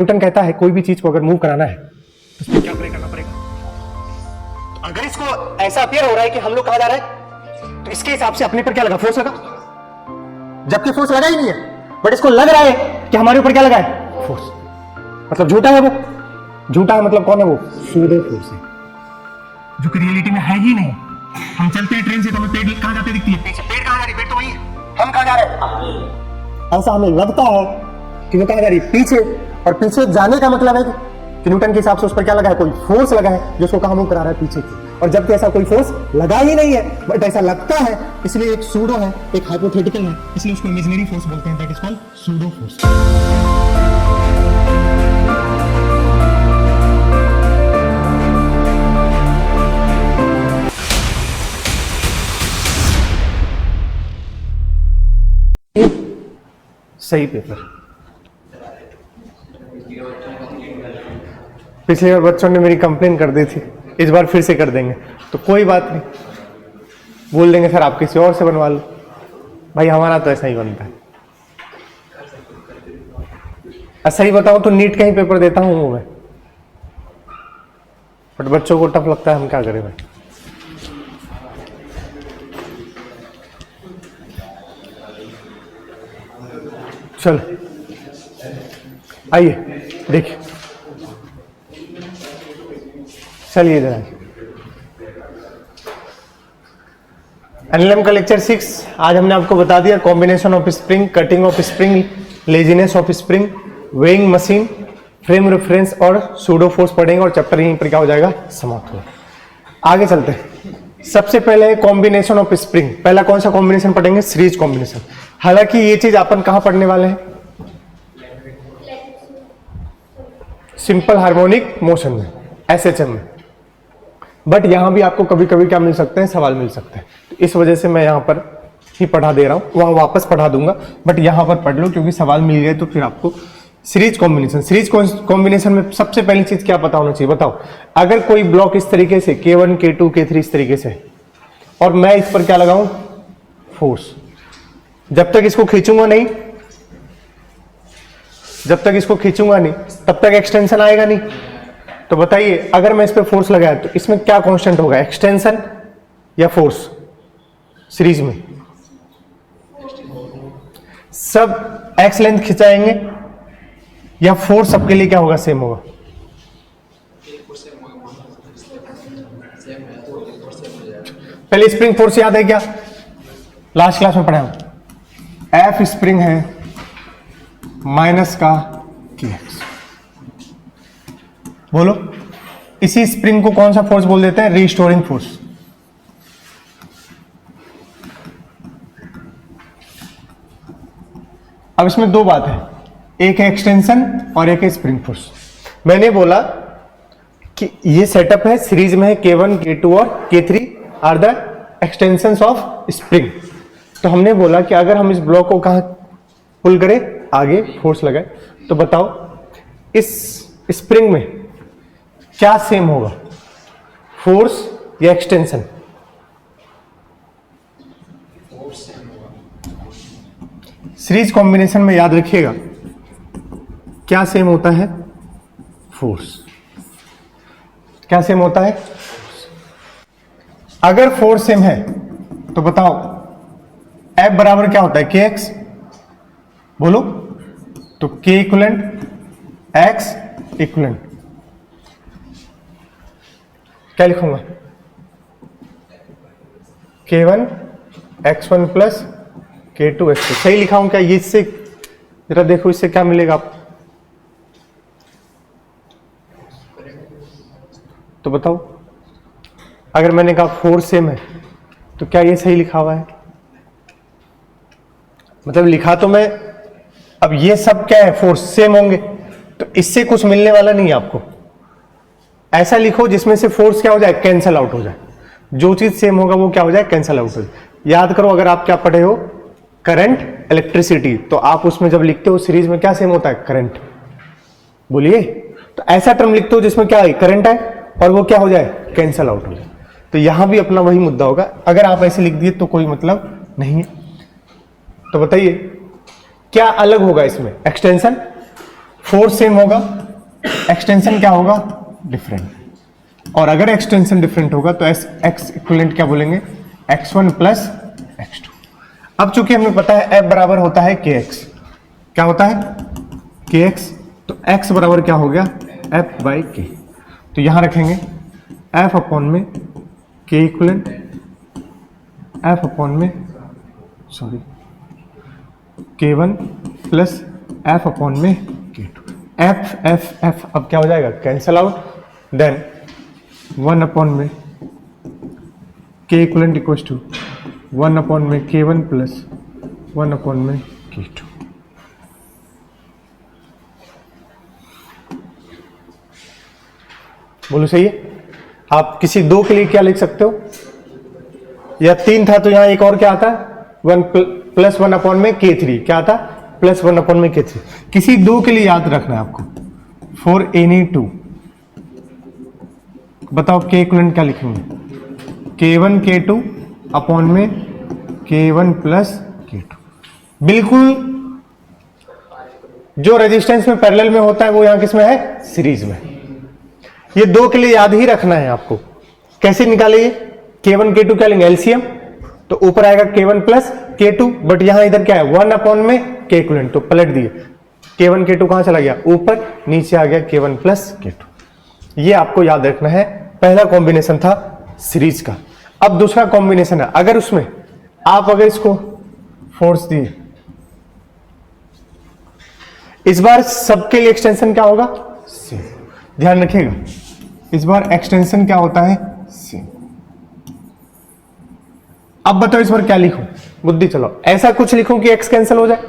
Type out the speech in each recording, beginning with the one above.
Newton कहता है कोई भी चीज को अगर मूव कराना है तो उसमें क्या करना पड़ेगा। तो अगर इसको ऐसा अपियर हो रहा है कि हम लोग कहां जा रहे हैं तो इसके हिसाब से अपने पर क्या लगा, फोर्स लगा, जबकि फोर्स लगा ही नहीं है, बट इसको लग रहा है कि हमारे ऊपर क्या लगा है, फोर्स। मतलब झूठा है वो, झूठा है मतलब कौन है वो, सूडो फोर्स है, जो कि रियलिटी में है ही नहीं। हम चलते हैं ट्रेन से तो हमें पेड़ कहां जाते दिखती है, पीछे। पेड़ कहां जा रही है, पेड़ तो वही है, हम कहां जा रहे हैं, ऐसा हमें लगता है कि वो कहां जा रही है, पीछे। और पीछे जाने का मतलब है कि न्यूटन के हिसाब से उस पर क्या लगा है, कोई फोर्स लगा है जो उसको कहां मूव करा रहा है, पीछे की। और जबकि ऐसा कोई फोर्स लगा ही नहीं है, बट ऐसा लगता है, इसलिए एक सूडो है, एक हाइपोथेटिकल है, इसलिए उसको इमेजिनरी फोर्स बोलते हैं, that is called pseudo force. सही पेपर। पिछली बार बच्चों ने मेरी कंप्लेन कर दी थी, इस बार फिर से कर देंगे, तो कोई बात नहीं, बोल देंगे सर आप किसी और से बनवा लो। भाई हमारा तो ऐसा ही बनता है। सही बताऊं तो नीट का ही पेपर देता हूं मैं, बट बच्चों को टफ लगता है, हम क्या करें भाई। चलो आइए देखिए, चलिए जरा। एनएलएम का लेक्चर 6 आज हमने आपको बता दिया, combination of spring, cutting of spring, laziness of spring, weighing machine, frame reference और सूडो फोर्स पढ़ेंगे और चैप्टर यहीं पर क्या हो जाएगा, समाप्त हो। आगे चलते हैं। सबसे पहले है कॉम्बिनेशन ऑफ स्प्रिंग। पहला कौन सा कॉम्बिनेशन पढ़ेंगे, सीरीज कॉम्बिनेशन। हालांकि ये चीज अपन कहां पढ़ने वाले हैं, सिंपल हार्मोनिक मोशन में, एसएचएम में, बट यहां भी आपको कभी कभी क्या मिल सकते हैं, सवाल मिल सकते हैं। तो इस वजह से मैं यहां पर ही पढ़ा दे रहा हूं, वहां वापस पढ़ा दूंगा, बट यहां पर पढ़ लो क्योंकि सवाल मिल गए तो फिर आपको। सीरीज कॉम्बिनेशन, सीरीज कॉम्बिनेशन में सबसे पहली चीज क्या पता होना चाहिए, बताओ। अगर कोई ब्लॉक इस तरीके से K1 K2 K3 इस तरीके से, और मैं इस पर क्या लगाऊं, फोर्स, जब तक इसको खींचूंगा नहीं, जब तक इसको खींचूंगा नहीं तब तक एक्सटेंशन आएगा नहीं। तो बताइए अगर मैं इस पे फोर्स लगाया तो इसमें क्या कांस्टेंट होगा, एक्सटेंशन या फोर्स। सीरीज में सब एक्स लेंथ खिंचाएंगे या फोर्स सबके लिए क्या होगा, सेम होगा। पहले स्प्रिंग फोर्स याद है क्या, लास्ट क्लास में पढ़ा हम, एफ स्प्रिंग है माइनस का KX। बोलो इसी स्प्रिंग को कौन सा फोर्स बोल देते हैं, रीस्टोरिंग फोर्स। अब इसमें दो बात है, एक है एक्सटेंशन और एक है स्प्रिंग फोर्स। मैंने बोला कि ये सेटअप है, सीरीज में है, K1 K2 और K3 are the extensions of spring. तो हमने बोला कि अगर हम इस ब्लॉक को कहां पुल करें, आगे फोर्स लगाए, तो बताओ इस स्प्रिंग में क्या सेम होगा, फोर्स या एक्सटेंशन। सीरीज कॉम्बिनेशन में याद रखिएगा क्या सेम होता है, फोर्स। क्या सेम होता है, अगर फोर्स सेम है तो बताओ F बराबर क्या होता है, KX। बोलो तो K इक्वलेंट X इक्वलेंट क्या लिखूंगा, K1 X1 plus K2 X2। सही लिखा हूं क्या, ये इससे जरा देखो, इससे क्या मिलेगा आपको, तो बताओ। अगर मैंने कहा फोर्स सेम है तो क्या ये सही लिखा हुआ है, मतलब लिखा तो मैं, अब ये सब क्या है, फोर्स सेम होंगे, तो इससे कुछ मिलने वाला नहीं है आपको। ऐसा लिखो जिसमें से फोर्स क्या हो जाए, कैंसल आउट हो जाए। जो चीज सेम होगा वो क्या हो जाए, कैंसल आउट हो जाए। याद करो अगर आप क्या पढ़े हो, करंट, इलेक्ट्रिसिटी, तो आप उसमें जब लिखते हो सीरीज में क्या सेम होता है, करंट। बोलिए, तो ऐसा टर्म लिखते हो जिसमें क्या है, करंट है, और वो क्या हो जाए, कैंसल आउट हो जाए। तो यहां भी अपना वही मुद्दा होगा, अगर आप ऐसे लिख दिए तो कोई मतलब नहीं है। तो बताइए क्या अलग होगा इसमें, एक्सटेंशन फोर्स सेम होगा, एक्सटेंशन क्या होगा, डिफरेंट। और अगर एक्सटेंशन डिफरेंट होगा तो एक्स इक्विवेलेंट क्या बोलेंगे, x1 प्लस x2। अब चूंकि हमें पता है f बराबर होता है kx, क्या होता है kx, तो x बराबर क्या हो गया f बाई k। तो यहां रखेंगे f अपॉन में k इक्विवेलेंट, f अपॉन में sorry k1 plus f upon में k2। f f f अब क्या हो जाएगा, कैंसल आउट, देन 1 अपॉन में k equivalent equals to 1 upon में k1 प्लस 1 अपॉन में k2। बोलो सही है। आप किसी दो के लिए क्या लिख सकते हो, या 3 था तो यहां एक और क्या आता है 1 प्लस 1 अपॉन में k3, क्या आता प्लस 1 अपॉन में k3। किसी दो के लिए याद रखना है आपको, फॉर एनी 2 बताओ k इक्विवेलेंट क्या लिखेंगे, k1 k2 अपॉन में k1 प्लस k2। बिल्कुल जो रेजिस्टेंस में पैरेलल में होता है वो यहां किस में है, सीरीज में। ये दो के लिए याद ही रखना है आपको। कैसे निकालेंगे, k1 k2 क्या लेंगे एलसीएम, तो ऊपर आएगा k1 प्लस k2, बट यहां इधर क्या है 1 अपॉन में k इक्विवेलेंट, तो पलट दिए, k1 k2 कहां चला गया ऊपर, नीचे आ गया k1 प्लस k2। ये आपको याद रखना है। पहला कॉम्बिनेशन था सीरीज का। अब दूसरा कॉम्बिनेशन है, अगर उसमें आप अगर इसको फोर्स दिए, इस बार सबके लिए एक्सटेंशन क्या होगा सेम, ध्यान रखिएगा इस बार एक्सटेंशन क्या होता है सेम। अब बताओ इस बार क्या लिखूं, बुद्धि चलो, ऐसा कुछ लिखूं कि एक्स कैंसिल हो जाए,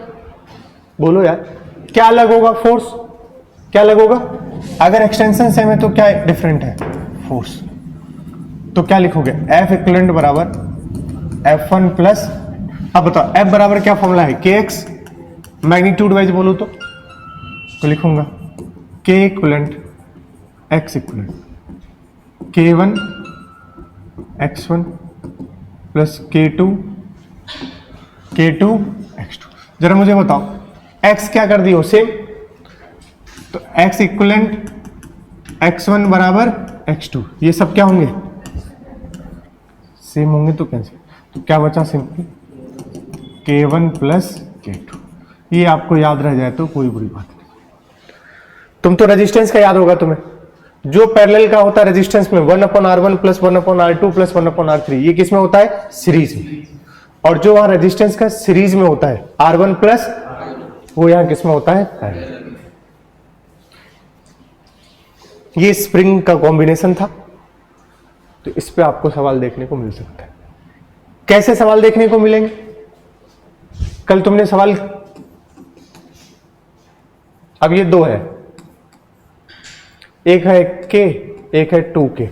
बोलो यार क्या अलग होगा, फोर्स क्या अलग होगा, अगर एक्सटेंशन सेम है तो क्या डिफरेंट है, फोर्स। तो क्या लिखोगे एफ इक्विवेलेंट बराबर F1 प्लस, अब बताओ F बराबर क्या फॉर्मूला है kx, मैग्नीट्यूड वाइज बोलूं तो लिखूंगा k equivalent x equivalent k1 x1 plus k2 x2। जरा मुझे बताओ x क्या कर दियो सेम, तो x इक्विवेलेंट x1 बराबर x2, ये सब क्या होंगे सेम होंगे, तो कैंसिल, तो क्या बचा सिंपली k1 प्लस k2। ये आपको याद रह जाए तो कोई बुरी बात नहीं। तुम तो रेजिस्टेंस का याद होगा तुम्हें, जो पैरेलल का होता है रेजिस्टेंस में 1/R1 plus 1/R2 plus 1/R3, ये किस में होता है सीरीज में। और जो वहां रेजिस्टेंस का सीरीज में होता है R1 प्लस, वो यहां किस में होता है पैरेलल। ये स्प्रिंग का कॉम्बिनेशन था, तो इस पे आपको सवाल देखने को मिल सकता है। कैसे सवाल देखने को मिलेंगे, कल तुमने सवाल, अब ये दो है, एक है k एक है 2k,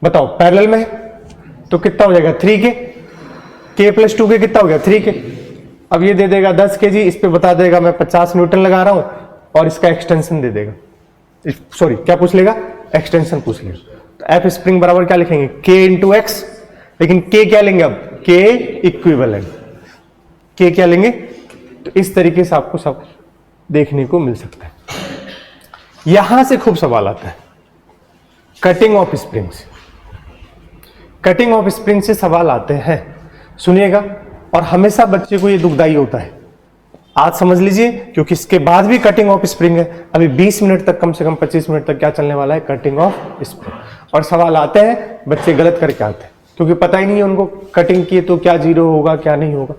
बताओ पैरेलल में है तो कितना हो जाएगा 3k, k प्लस 2k कितना हो गया 3k। अब ये दे देगा 10 kg, इस पे बता देगा मैं 50 न्यूटन लगा रहा हूं, और इसका एक्सटेंशन दे देगा, सॉरी क्या पूछ लेगा, एक्सटेंशन पूछ लेगा। तो एफ स्प्रिंग बराबर क्या लिखेंगे k इंटू एक्स, लेकिन k क्या लेंगे अब k इक्विवेलेंट, k क्या लेंगे, तो इस तरीके से आपको सब देखने को मिल सकता है। यहां से खूब सवाल आता है कटिंग ऑफ स्प्रिंग से, कटिंग ऑफ स्प्रिंग से सवाल आते हैं, सुनिएगा। और हमेशा बच्चे को ये दुखदाई होता है, आज समझ लीजिए, क्योंकि इसके बाद भी कटिंग ऑफ स्प्रिंग है। अभी 20 मिनट तक, कम से कम 25 मिनट तक क्या चलने वाला है, कटिंग ऑफ स्प्रिंग। और सवाल आते हैं, बच्चे गलत करके आते हैं, क्योंकि पता ही नहीं है उनको कटिंग की तो क्या जीरो होगा क्या नहीं होगा।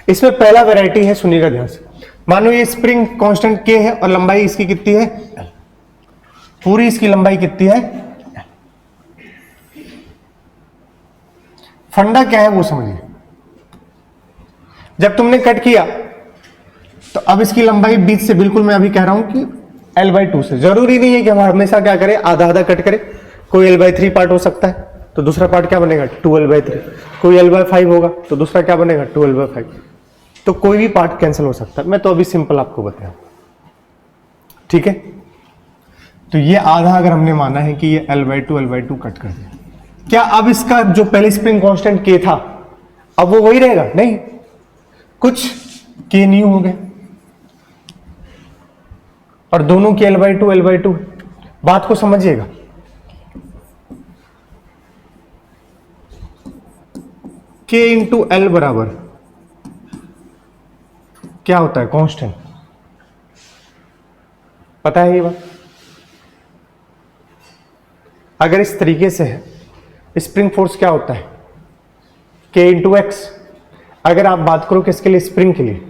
इसमें पहला वैरायटी है, सुनिएगा ध्यान से। मानो ये स्प्रिंग कांस्टेंट k है और लंबाई इसकी कितनी है, पूरी इसकी लंबाई कितनी है, फंडा क्या है वो समझिए। जब तुमने कट किया तो अब इसकी लंबाई बीच से, बिल्कुल मैं अभी कह रहा हूं कि l/2 से, जरूरी नहीं है कि हम हमेशा क्या करें आधा आधा कट करें, कोई l/3 पार्ट हो सकता है तो दूसरा पार्ट क्या बनेगा 2l/3, कोई l/5 होगा तो दूसरा क्या बनेगा 2l/5, तो कोई भी पार्ट कैंसिल हो सकता है। मैं तो अभी सिंपल आपको बताया, ठीक है। तो ये आधा अगर हमने माना है कि ये l/2 कट कर दिया, क्या अब इसका जो पहले स्प्रिंग कांस्टेंट k था अब वो वही रहेगा, नहीं, कुछ k न्यू हो गया। और दोनों की L/2 बात को समझिएगा। K इंटू L बराबर क्या होता है? कांस्टेंट। पता है ये बात? अगर इस तरीके से है, स्प्रिंग फोर्स क्या होता है? K into x. अगर आप बात करो किसके लिए? स्प्रिंग के लिए।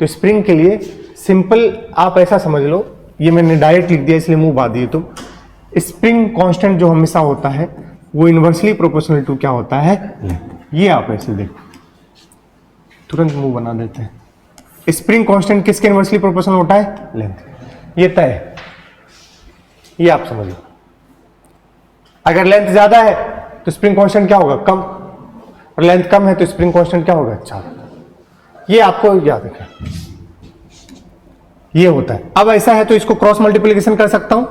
तो स्प्रिंग के लिए सिंपल आप ऐसा समझ लो, ये मैंने डायरेक्ट लिख दिया इसलिए मुंह बात दिए तुम। स्प्रिंग कांस्टेंट जो हमेशा होता है वो इनवर्सली प्रोपोर्शनल टू क्या होता है? ये आप ऐसे देखो, तुरंत मुंह बना देते हैं। स्प्रिंग कांस्टेंट किसके इनवर्सली प्रोपोर्शनल होता है? लेंथ। ये तय है, ये आप समझ लो। अगर लेंथ ज्यादा है तो स्प्रिंग कांस्टेंट क्या होगा? कम। और लेंथ कम है तो स्प्रिंग कांस्टेंट क्या होगा? ज्यादा। ये आपको याद रखना, ये होता है। अब ऐसा है तो इसको क्रॉस मल्टीप्लीकेशन कर सकता हूं।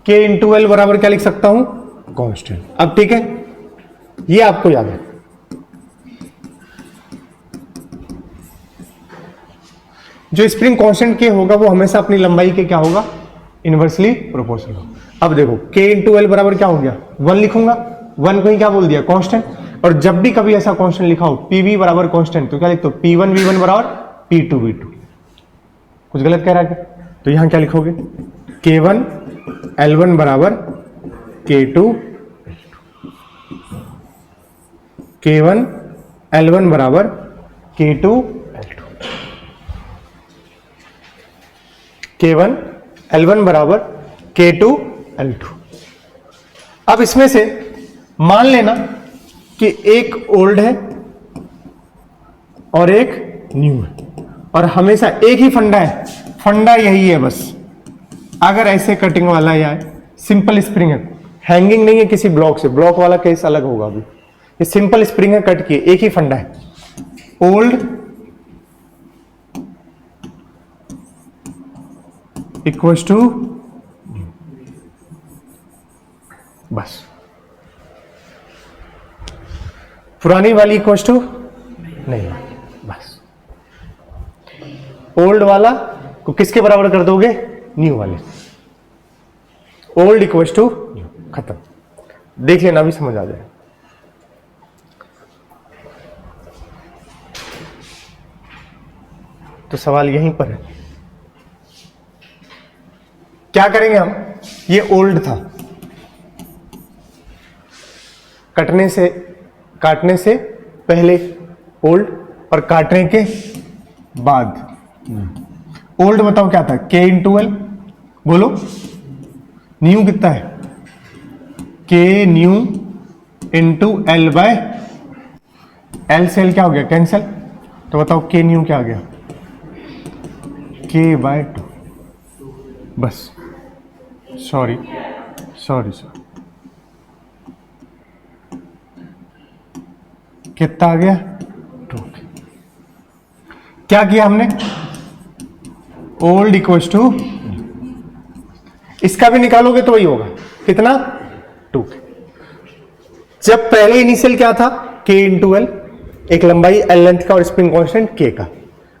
K इंटू एल बराबर क्या लिख सकता हूं? कांस्टेंट। अब ठीक है, ये आपको याद है। जो स्प्रिंग कांस्टेंट K होगा वो हमेशा अपनी लंबाई के क्या होगा? इनवर्सली प्रोपोर्शनल होगा। अब देखो K इंटू एल बराबर क्या हो गया? 1 लिखूंगा। 1 को ही क्या बोल दिया? कांस्टेंट। और जब भी कभी ऐसा कांस्टेंट लिखा हो PV बराबर कांस्टेंट, तो क्या लिखते हो? P1 V1 बराबर P2 V2। कुछ गलत कह रहा है क्या? तो यहां क्या लिखोगे? K1 L1 बराबर K2 K1 L1 बराबर K2 L2। K1 L1 बराबर K2 L2। अब इसमें से मान लेना कि एक ओल्ड है और एक न्यू है, और हमेशा एक ही फंडा है। फंडा यही है बस। अगर ऐसे कटिंग वाला या सिंपल स्प्रिंग है, हैंगिंग नहीं है किसी ब्लॉक से, ब्लॉक वाला केस अलग होगा। अभी ये सिंपल स्प्रिंग है, कट किए, एक ही फंडा है। ओल्ड इक्वल्स टू, बस। पुरानी वाली इक्वल्स टू नहीं, बस। ओल्ड वाला को किसके बराबर कर दोगे? न्यू वाले। ओल्ड इक्वल्स टू न्यू, खत्म। देख लेना, भी समझ आ जाए। तो सवाल यहीं पर है, क्या करेंगे हम? ये ओल्ड था, काटने से पहले ओल्ड और काटने के बाद ओल्ड। बताओ क्या था? K into L. बोलो न्यू कितना है? K new into L by L से एल क्या हो गया? कैंसिल। तो बताओ K न्यू क्या आ गया? K by 2। बस। सॉरी, कितना आ गया? 2। क्या किया हमने? ओल्ड इक्वल्स टू, इसका भी निकालोगे तो वही होगा। कितना? 2। जब पहले इनिशियल क्या था? K इंटू एल, एक लंबाई L लेंथ का और स्प्रिंग कांस्टेंट K का,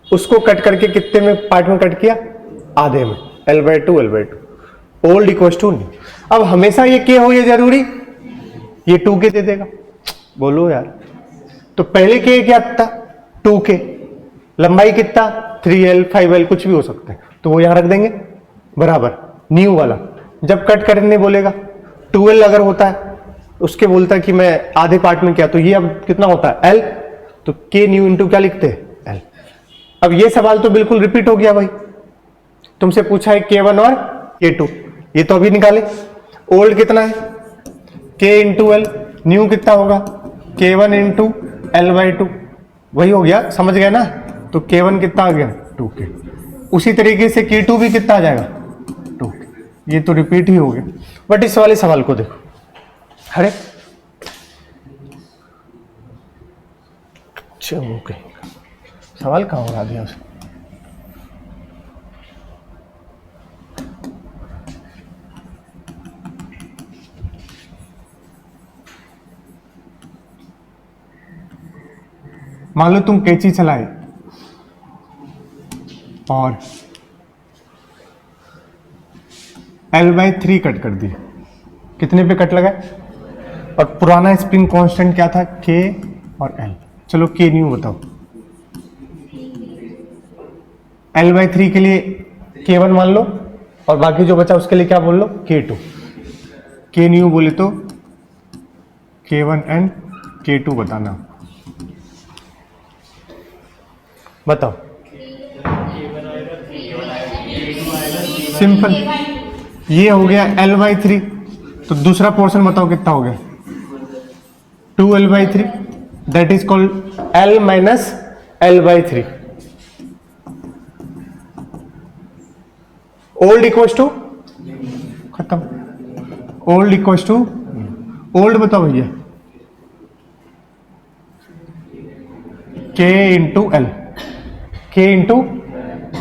उसको कट करके कितने में पार्ट में कट किया? आधे में, L/2 L/2। Old equals to new. अब हमेशा ये K हो, ये जरूरी? ये 2K दे देगा। बोलो यार। तो पहले K क्या था? 2K। लंबाई कितना? 3L 5L कुछ भी हो सकता है, तो वो यहां रख देंगे बराबर। न्यू वाला जब कट करने बोलेगा 2L अगर होता है, उसके बोलता है कि मैं आधे पार्ट में किया, तो ये अब कितना होता है? L। तो K न्यू इंटू क्या लिखते हैं? L। अब ये सवाल तो बिल्कुल रिपीट हो गया भाई। तुमसे पूछा है K1 और K2, ये तो अभी निकाले। ओल्ड कितना है? K into L. न्यू कितना होगा? K1 into L/2। वही हो गया, समझ गए ना? तो K1 कितना आ गया? 2K। उसी तरीके से K2 भी कितना आ जाएगा? 2K। ये तो रिपीट ही हो गया। बट इस वाले सवाल को देखो, अरे ओके, सवाल कहां उड़ा दिया उसे? मान लो तुम कैंची चलाए और L/3 कट कर दिया। कितने पे कट लगाए? और पुराना स्प्रिंग कांस्टेंट क्या था? K और L। चलो K न्यू बताओ। L/3 के लिए K1 मान लो और बाकी जो बचा उसके लिए क्या बोल लो? K2। K न्यू बोले तो K1 एंड K2 बताना। बताओ। सिंपल, ये हो गया L/3। तो दूसरा पोर्शन बताओ कितना हो गया? 2L/3। That is called L minus L/3। Old equals to खत्म। ओल्ड इक्वल्स टू ओल्ड बताओ भैया, K into L। K into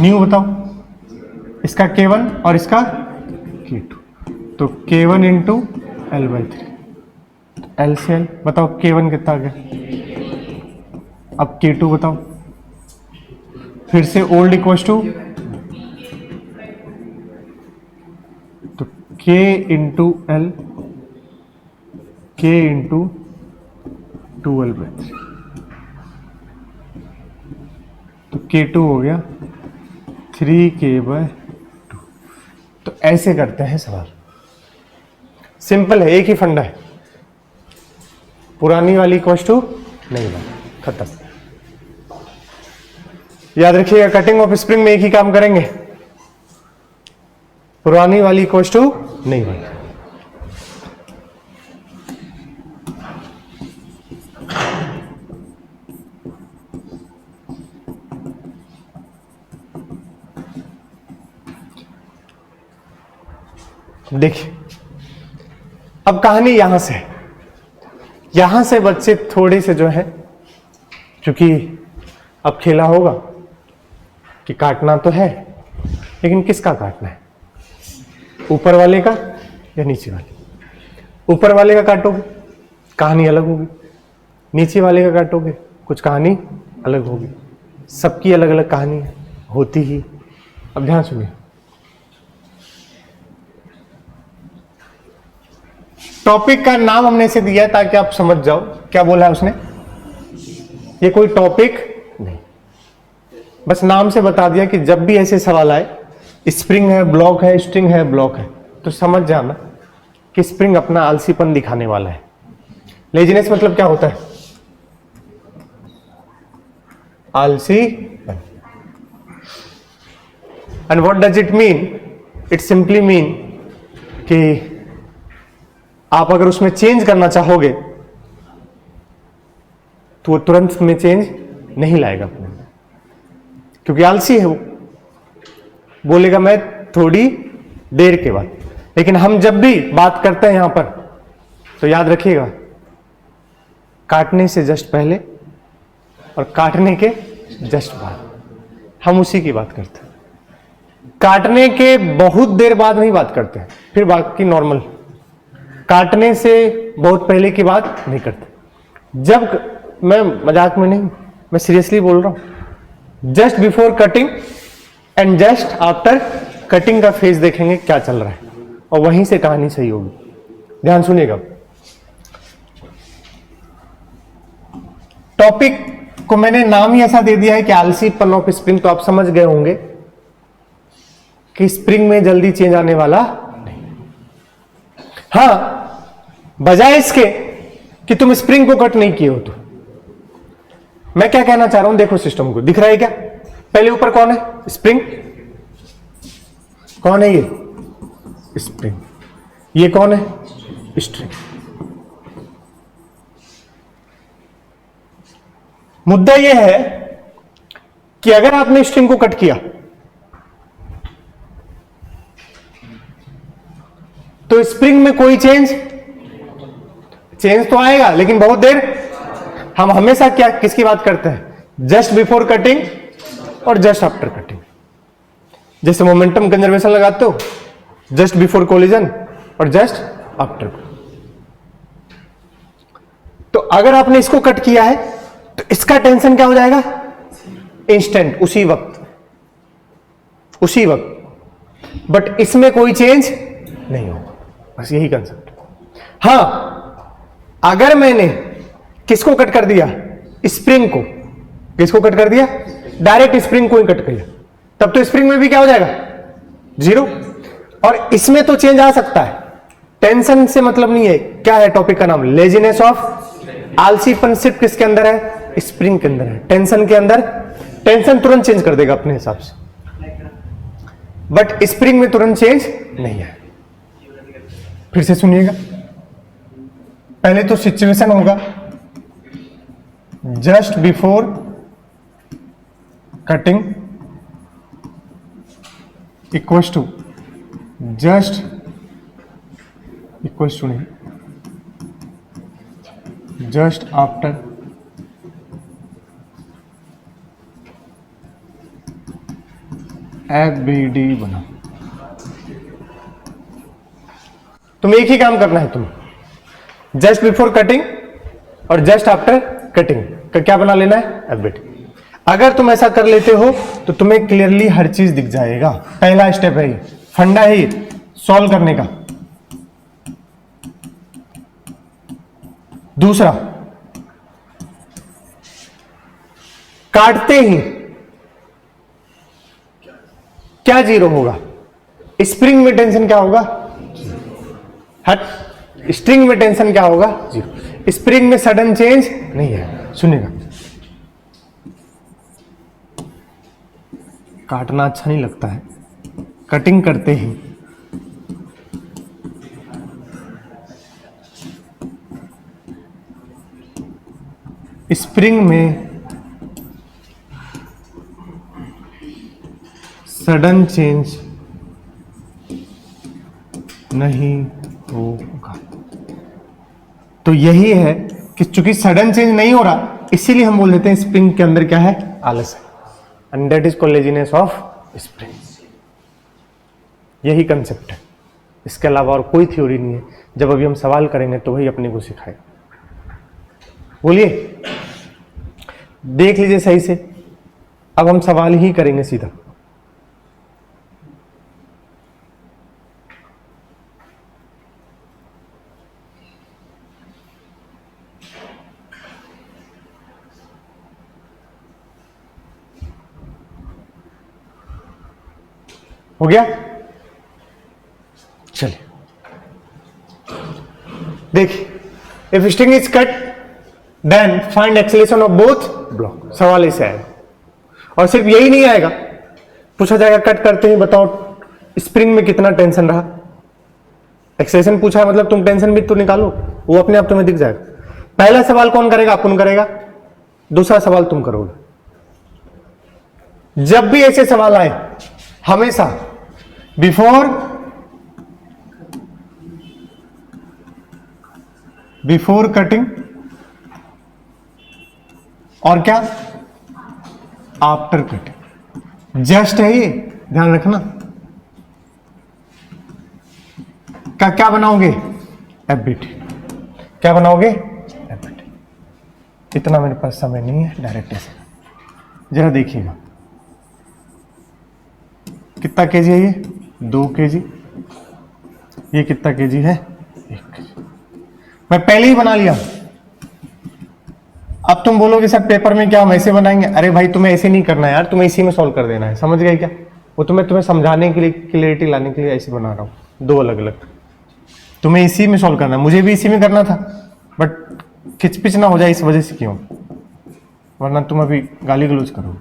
new बताओ, इसका K1 और इसका K2। तो K1 इंटू L/3। L से L बताओ K1 कितना आ गया। अब K2 बताओ, फिर से ओल्ड इक्वल्स टू तो K into L, K into 2L/3। तो K2 हो गया 3K/2। तो ऐसे करते हैं सवाल। सिंपल है, एक ही फंडा है, पुरानी वाली इक्वल्स टू नहीं वाली, खत्म। याद रखिएगा, कटिंग ऑफ स्प्रिंग में एक ही काम करेंगे, पुरानी वाली इक्वल्स टू नहीं वाली। देखिए अब कहानी यहां से बच्चे थोड़े से जो है, क्योंकि अब खेला होगा कि काटना तो है, लेकिन किसका काटना है? ऊपर वाले का या नीचे वाले? ऊपर वाले का काटोगे कहानी अलग होगी, नीचे वाले का काटोगे कुछ कहानी अलग होगी। सबकी अलग अलग कहानी होती ही। अब ध्यान सुनिए, टॉपिक का नाम हमने इसे दिया ताकि आप समझ जाओ क्या बोला है उसने। ये कोई टॉपिक नहीं, बस नाम से बता दिया कि जब भी ऐसे सवाल आए, स्प्रिंग है, ब्लॉक है, स्ट्रिंग है, ब्लॉक है, तो समझ जाना कि स्प्रिंग अपना आलसीपन दिखाने वाला है। लेजीनेस मतलब क्या होता है? आलसीपन। And what does it mean? It simply mean कि आप अगर उसमें चेंज करना चाहोगे तो वो तुरंत में चेंज नहीं लाएगा अपने, क्योंकि आलसी है वो। बोलेगा मैं थोड़ी देर के बाद। लेकिन हम जब भी बात करते हैं यहां पर, तो याद रखिएगा, काटने से जस्ट पहले और काटने के जस्ट बाद हम उसी की बात करते हैं। काटने के बहुत देर बाद नहीं बात करते हैं, फिर बाकी नॉर्मल। काटने से बहुत पहले की बात नहीं करते। जब मैं मजाक में नहीं, मैं सीरियसली बोल रहा हूं, just before cutting and just after cutting का फेज देखेंगे क्या चल रहा है, और वहीं से कहानी सही होगी। ध्यान सुनिएगा, टॉपिक को मैंने नाम ही ऐसा दे दिया है कि आलसीपन ऑफ स्प्रिंग, तो आप समझ गए होंगे कि स्प्रिंग में जल्दी चेंज आने वाला नहीं। हाँ, बजाय इसके कि तुम स्प्रिंग को कट नहीं किए हो, तो मैं क्या कहना चाह रहा हूं, देखो सिस्टम को दिख रहा है क्या? पहले ऊपर कौन है? स्प्रिंग। कौन है ये? स्प्रिंग। ये कौन है? स्ट्रिंग। मुद्दा यह है कि अगर आपने स्ट्रिंग को कट किया तो स्प्रिंग में कोई चेंज तो आएगा, लेकिन बहुत देर। हम हमेशा क्या किसकी बात करते हैं? जस्ट बिफोर कटिंग और जस्ट आफ्टर कटिंग। जैसे मोमेंटम कंजर्वेशन लगाते हो, जस्ट बिफोर कोलिजन और जस्ट आफ्टर। तो अगर आपने इसको कट किया है तो इसका टेंशन क्या हो जाएगा? इंस्टेंट, उसी वक्त। बट इसमें कोई चेंज नहीं होगा। बस यही कंसेप्ट। हाँ, अगर मैंने किसको कट कर दिया, स्प्रिंग को, किसको कट कर दिया, डायरेक्ट स्प्रिंग को ही कट किया, तब तो स्प्रिंग में भी क्या हो जाएगा, 0। और इसमें तो चेंज आ सकता है, टेंशन से मतलब नहीं है। क्या है टॉपिक का नाम, लेजीनेस ऑफ, आलसीपन सिर्फ किसके अंदर है, स्प्रिंग के अंदर है। टेंशन के अंदर, टेंशन तुरंत चेंज कर देगा अपने हिसाब से, बट स्प्रिंग में तुरंत चेंज नहीं है। फिर से सुनिएगा, पहले तो सिचुएशन होगा just before cutting equals to, just equals to नहीं, जस्ट आफ्टर FBD बना। तुम एक ही काम करना है, तुम जस्ट बिफोर कटिंग और जस्ट आफ्टर कटिंग का क्या बना लेना है, FBD। अगर तुम ऐसा कर लेते हो तो तुम्हें क्लियरली हर चीज दिख जाएगा। पहला स्टेप है, फंडा है सॉल्व करने का। दूसरा, काटते ही क्या 0 होगा, स्प्रिंग में टेंशन क्या होगा, हट, स्ट्रिंग में टेंशन क्या होगा, 0। स्प्रिंग में सडन चेंज नहीं है। सुनिएगा, काटना अच्छा नहीं लगता है, कटिंग करते ही स्प्रिंग में सडन चेंज नहीं होगा। तो यही है कि चूंकि सडन चेंज नहीं हो रहा, इसीलिए हम बोल देते हैं स्प्रिंग के अंदर क्या है, आलस है, and that is called laziness of spring. यही कंसेप्ट है, इसके अलावा और कोई थ्योरी नहीं है। जब अभी हम सवाल करेंगे तो वही अपने को सिखाएगा। बोलिए, देख लीजिए सही से, अब हम सवाल ही करेंगे सीधा। हो गया, चलिए देखिए, if string is cut then find acceleration of both block. सवाल ऐसे आएगा, और सिर्फ यही नहीं आएगा, पूछा जाएगा कट करते ही बताओ स्प्रिंग में कितना टेंशन रहा। एक्सेलेरेशन पूछा है मतलब तुम टेंशन भी तो निकालो, वो अपने आप तुम्हें दिख जाएगा। पहला सवाल कौन करेगा, अपन करेगा, दूसरा सवाल तुम करोगे। जब भी ऐसे सवाल आए हमेशा बिफोर कटिंग और क्या आफ्टर कटिंग, जस्ट है ये ध्यान रखना। क्या बनाओगे, FBD। क्या बनाओगे, FBD। इतना मेरे पास समय नहीं है, डायरेक्ट ऐसे जरा देखिएगा। कितना केजी है ये, 2 kg। ये कितना केजी है, 1 kg। मैं पहले ही बना लिया। अब तुम बोलोगे सर पेपर में क्या हम ऐसे बनाएंगे, अरे भाई तुम्हें ऐसे नहीं करना है यार, तुम्हें इसी में सॉल्व कर देना है, समझ गए क्या। वो तुम्हें समझाने के लिए, क्लियरिटी लाने के लिए ऐसे बना रहा हूं, 2 अलग अलग। तुम्हें इसी में सॉल्व करना है, मुझे भी इसी में करना था, बट खिचपिच ना हो जाए इस वजह से क्यों, वरना तुम अभी गाली गलौज करोगे।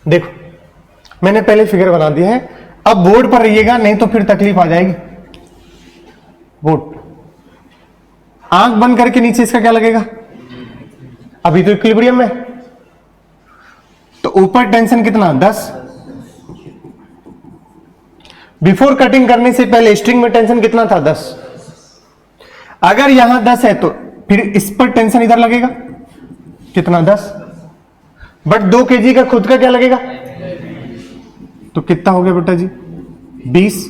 देखो मैंने पहले फिगर बना दिया है, अब बोर्ड पर रहिएगा नहीं तो फिर तकलीफ आ जाएगी। बोर्ड, आंख बंद करके नीचे इसका क्या लगेगा, अभी तो इक्विलिब्रियम में, तो ऊपर टेंशन कितना, 10। बिफोर कटिंग करने से पहले स्ट्रिंग में टेंशन कितना था, 10। अगर यहां 10 है तो फिर इस पर टेंशन इधर लगेगा कितना, 10। बट 2 kg का खुद का क्या लगेगा, तो कितना हो गया बेटा जी, 20।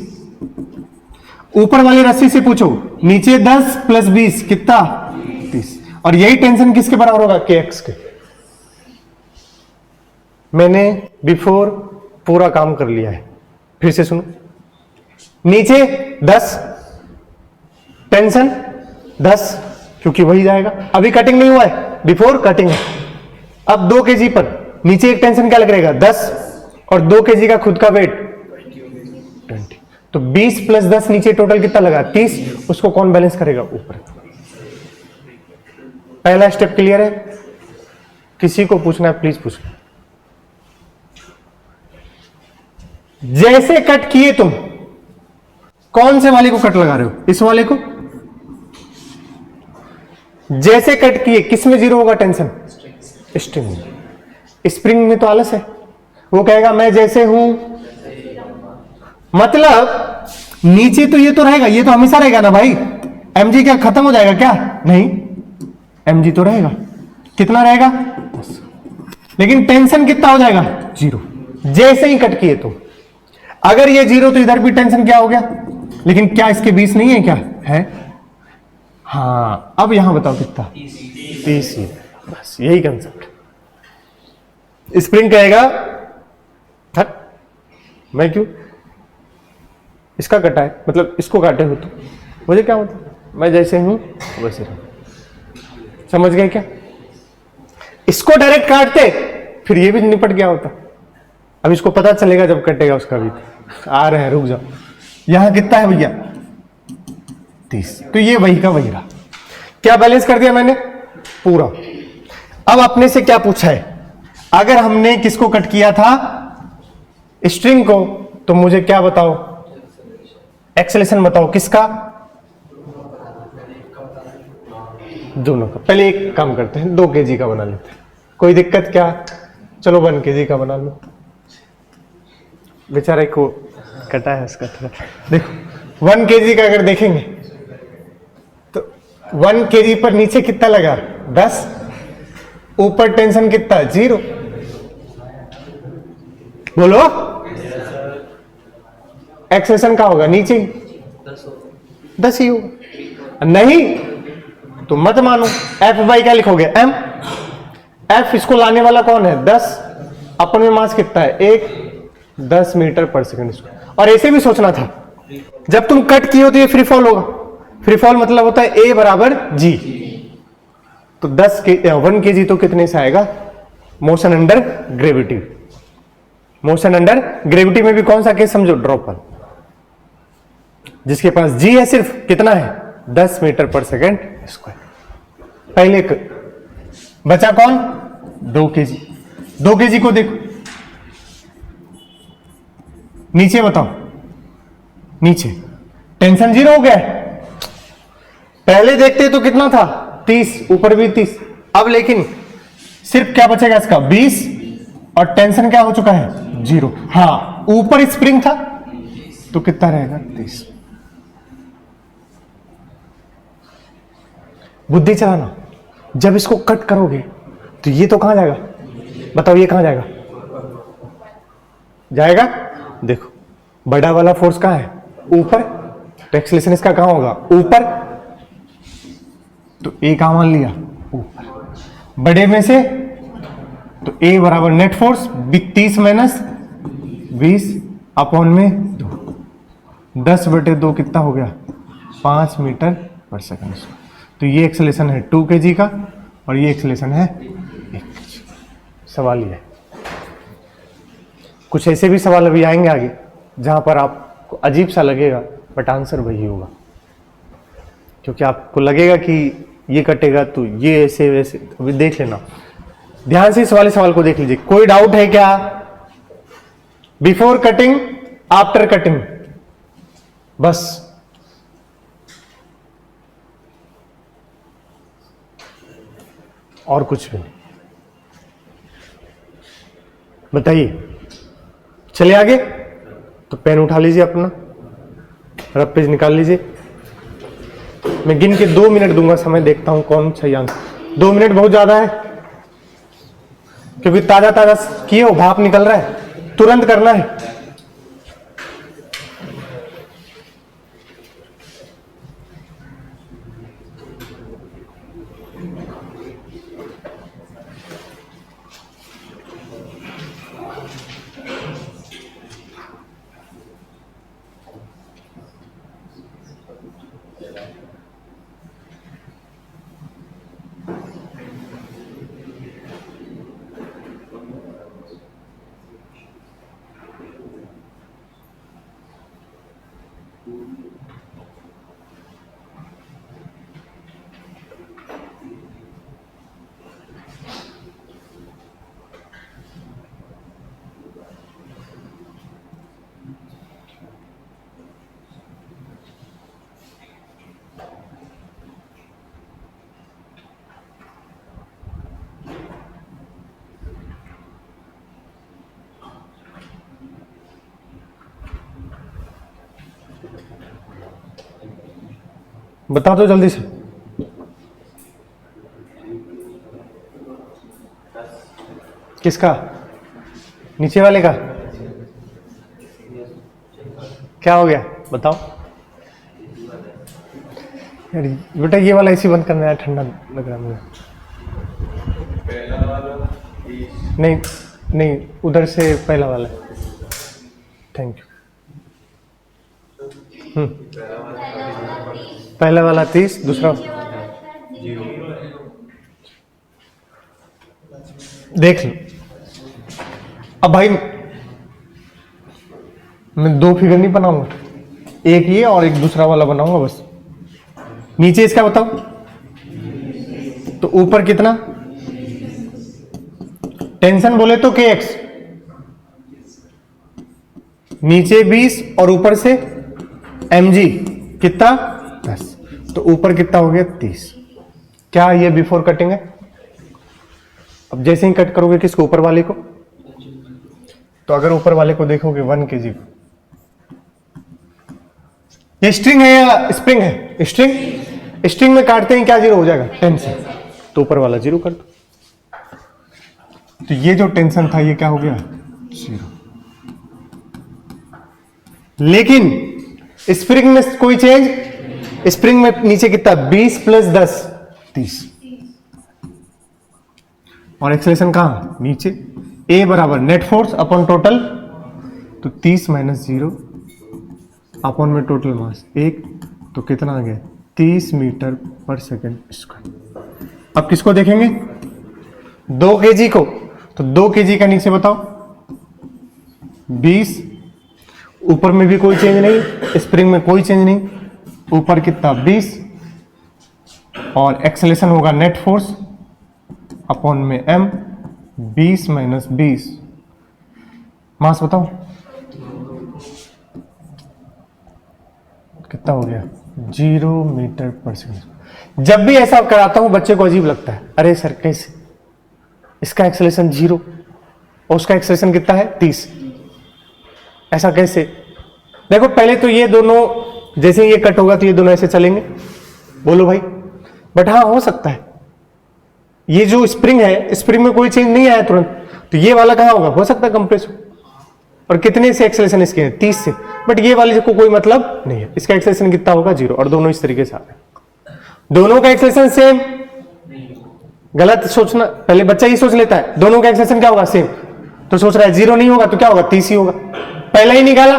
ऊपर वाली रस्सी से पूछो, नीचे 10 + 20 कितना, 30। और यही टेंशन किसके बराबर होगा, kx के। मैंने बिफोर पूरा काम कर लिया है, फिर से सुनो। नीचे 10, टेंशन 10, क्योंकि वही जाएगा। अभी कटिंग नहीं हुआ है, बिफोर कटिंग है। अब 2 kg पर नीचे एक टेंशन क्या लग रहेगा 10 और 2 kg का खुद का वेट 20, तो 20 + 10 नीचे टोटल कितना लगा 30, उसको कौन बैलेंस करेगा ऊपर। पहला स्टेप क्लियर है? किसी को पूछना है प्लीज पूछना। जैसे कट किए तुम, कौन से वाले को कट लगा रहे हो? इस वाले को। जैसे कट किए किस में 0 होगा टेंशन? स्ट्रिंग में। स्प्रिंग में तो आलस है, वो कहेगा मैं जैसे हूं, मतलब नीचे तो ये तो रहेगा, ये तो हमेशा रहेगा ना भाई। mg क्या खत्म हो जाएगा क्या? नहीं, mg तो रहेगा। कितना रहेगा? लेकिन टेंशन कितना हो जाएगा? 0। जैसे ही कट किए तो अगर ये 0 तो इधर भी टेंशन क्या हो गया, लेकिन क्या इसके 20 नहीं है? क्या है? हाँ, अब यहां बताओ कितना? 30। बस यही कंसेप्ट। स्प्रिंग कहेगा हट, मैं क्यों, इसका कटा है, मतलब इसको काटे हो तो मुझे क्या मतलब, मैं जैसे हूं वैसे रहूं। समझ गए क्या? इसको डायरेक्ट काटते फिर ये भी निपट गया होता। अब इसको पता चलेगा जब कटेगा उसका भी। आ रहे हैं, रुक जाओ। यहां कितना है भैया? 30, तो ये वही का वही रहा। क्या बैलेंस कर दिया मैंने? पूरा। अब अपने से क्या पूछा है? अगर हमने किसको कट किया था? स्ट्रिंग को, तो मुझे क्या बताओ? एक्सेलेरेशन बताओ। किसका? दोनों का। पहले एक काम करते हैं, 2 kg का बना लेते हैं। कोई दिक्कत क्या? चलो 1 kg का बना लो। बेचारे को कटा है उसका थोड़ा। देखो 1 kg का अगर देखेंगे तो 1 kg पर नीचे कितना लगा? 10, ऊपर टेंशन कितना? 0। बोलो, एक्सेलेरेशन का होगा नीचे 10 ही होगा। नहीं तो मत मानो। F/, क्या लिखोगे? m। F इसको लाने वाला कौन है? 10। अपन में मास कितना है? 1, 10 मीटर पर सेकंड स्क्वायर। और ऐसे भी सोचना था, जब तुम कट किए हो तो ये फ्री फॉल होगा। फ्री फॉल मतलब होता है A बराबर G। तो 1 kg तो कितने से आएगा? Motion under gravity. Motion under gravity में भी कौन सा केस समझो? ड्रॉप वाला, जिसके पास G है सिर्फ कितना है? 10 मीटर पर सेकंड स्क्वायर। पहले बचा कौन? 2 kg। 2 kg को देखो नीचे, बताओ नीचे टेंशन 0 हो गया। पहले देखते तो कितना था? 30, ऊपर भी 30। अब लेकिन सिर्फ क्या बचेगा इसका? 20, और टेंशन क्या हो चुका है? 0। हाँ, ऊपर स्प्रिंग था तो कितना रहेगा? 30। बुद्धि चलाना। जब इसको कट करोगे तो ये तो कहां जाएगा? बताओ ये कहां जाएगा? जाएगा, देखो बड़ा वाला फोर्स कहां है? ऊपर। तो एक्सेलेरेशन इसका कहां होगा? ऊपर। तो ए कहां मान लिया? ऊपर। बड़े में से तो ए बराबर नेट फोर्स 30 - 20 अपॉन में 2। 10/2 कितना हो गया? 5 मीटर पर सेकंड। तो ये एक्सेलेरेशन है 2 kg का, और ये एक्सेलेरेशन है 1 kg। सवाल ये है। कुछ ऐसे भी सवाल अभी आएंगे आगे जहां पर आपको अजीब सा लगेगा, बट आंसर वही होगा। क्योंकि आपको लगेगा कि ये कटेगा तो ये ऐसे वैसे। अभी देख लेना ध्यान से, इस वाले सवाल को देख लीजिए। कोई डाउट है क्या? बिफोर कटिंग, आफ्टर कटिंग, बस। और कुछ भी नहीं। बताइए। चलिए आगे। तो पेन उठा लीजिए अपना, रफ पेज निकाल लीजिए। मैं गिन के 2 मिनट दूंगा समय, देखता हूं कौन सही आंसर। 2 मिनट बहुत ज्यादा है, क्योंकि ताजा ताजा किए हो, भाप निकल रहा है, तुरंत करना है। बता दो जल्दी से। किसका? नीचे वाले का? क्या हो गया बताओ यार। बेटा ये वाला एसी बंद करना है, ठंडा लग रहा है मुझे। नहीं नहीं, उधर से पहला वाला। Thank you. पहला वाला 30, दूसरा देख लो। अब भाई मैं दो फिगर नहीं बनाऊंगा, एक ये और एक दूसरा वाला बनाऊंगा बस। नीचे इसका बताओ तो ऊपर कितना? टेंशन बोले तो kx, नीचे 20 और ऊपर से mg कितना 10, तो ऊपर कितना हो गया 30। क्या ये बिफोर कटिंग है? अब जैसे ही कट करोगे किसको? ऊपर वाले को। तो अगर ऊपर वाले को देखोगे 1 kg, ये स्ट्रिंग है या स्प्रिंग है? स्ट्रिंग। स्ट्रिंग में काटते हैं क्या जीरो हो जाएगा? टेंशन। तो ऊपर वाला जीरो कर दो। तो ये जो टेंशन था ये क्या हो गया? जीरो। लेकिन स्प्रिंग में कोई चेंज? स्प्रिंग में नीचे कितना? 20 प्लस 10 30। और एक्सेलरेशन कहां? नीचे। ए बराबर नेट फोर्स अपॉन टोटल, तो 30 माइनस 0 अपॉन में टोटल मास 1, तो कितना आ गया? 30 मीटर पर सेकेंड स्क्वायर। अब किसको देखेंगे? 2 kg को। तो 2 kg का नीचे बताओ 20, ऊपर में भी कोई चेंज नहीं, स्प्रिंग में कोई चेंज नहीं, ऊपर कितना 20, और एक्सेलेरेशन होगा नेट फोर्स अपॉन में m, 20 माइनस 20, मास बताओ कितना हो गया? 0 मीटर पर सेकेंड। जब भी ऐसा कराता हूं बच्चे को अजीब लगता है, अरे सर कैसे? इसका एक्सेलरेशन 0 और उसका एक्सेलरेशन कितना है? 30, ऐसा कैसे? देखो पहले तो ये दोनों जैसे ये कट होगा तो ये दोनों ऐसे चलेंगे, बोलो भाई। बट हाँ हो सकता है, ये जो स्प्रिंग है, स्प्रिंग में कोई चेंज नहीं आया तुरंत, तो ये वाला कहां होगा? हो सकता है कंप्रेस हो। और कितने से एक्सेलरेशन इसके हैं? 30 से। बट ये वाले को कोई मतलब नहीं है, इसका एक्सेलरेशन कितना होगा? 0। और दोनों इस तरीके से आ रहे हैं, दोनों का एक्सेलरेशन सेम। गलत सोचना, पहले बच्चा ही सोच लेता है दोनों का एक्सेलरेशन क्या होगा? सेम। तो सोच रहा है 0 नहीं होगा तो क्या होगा? 30 ही होगा। पहला ही निकाला।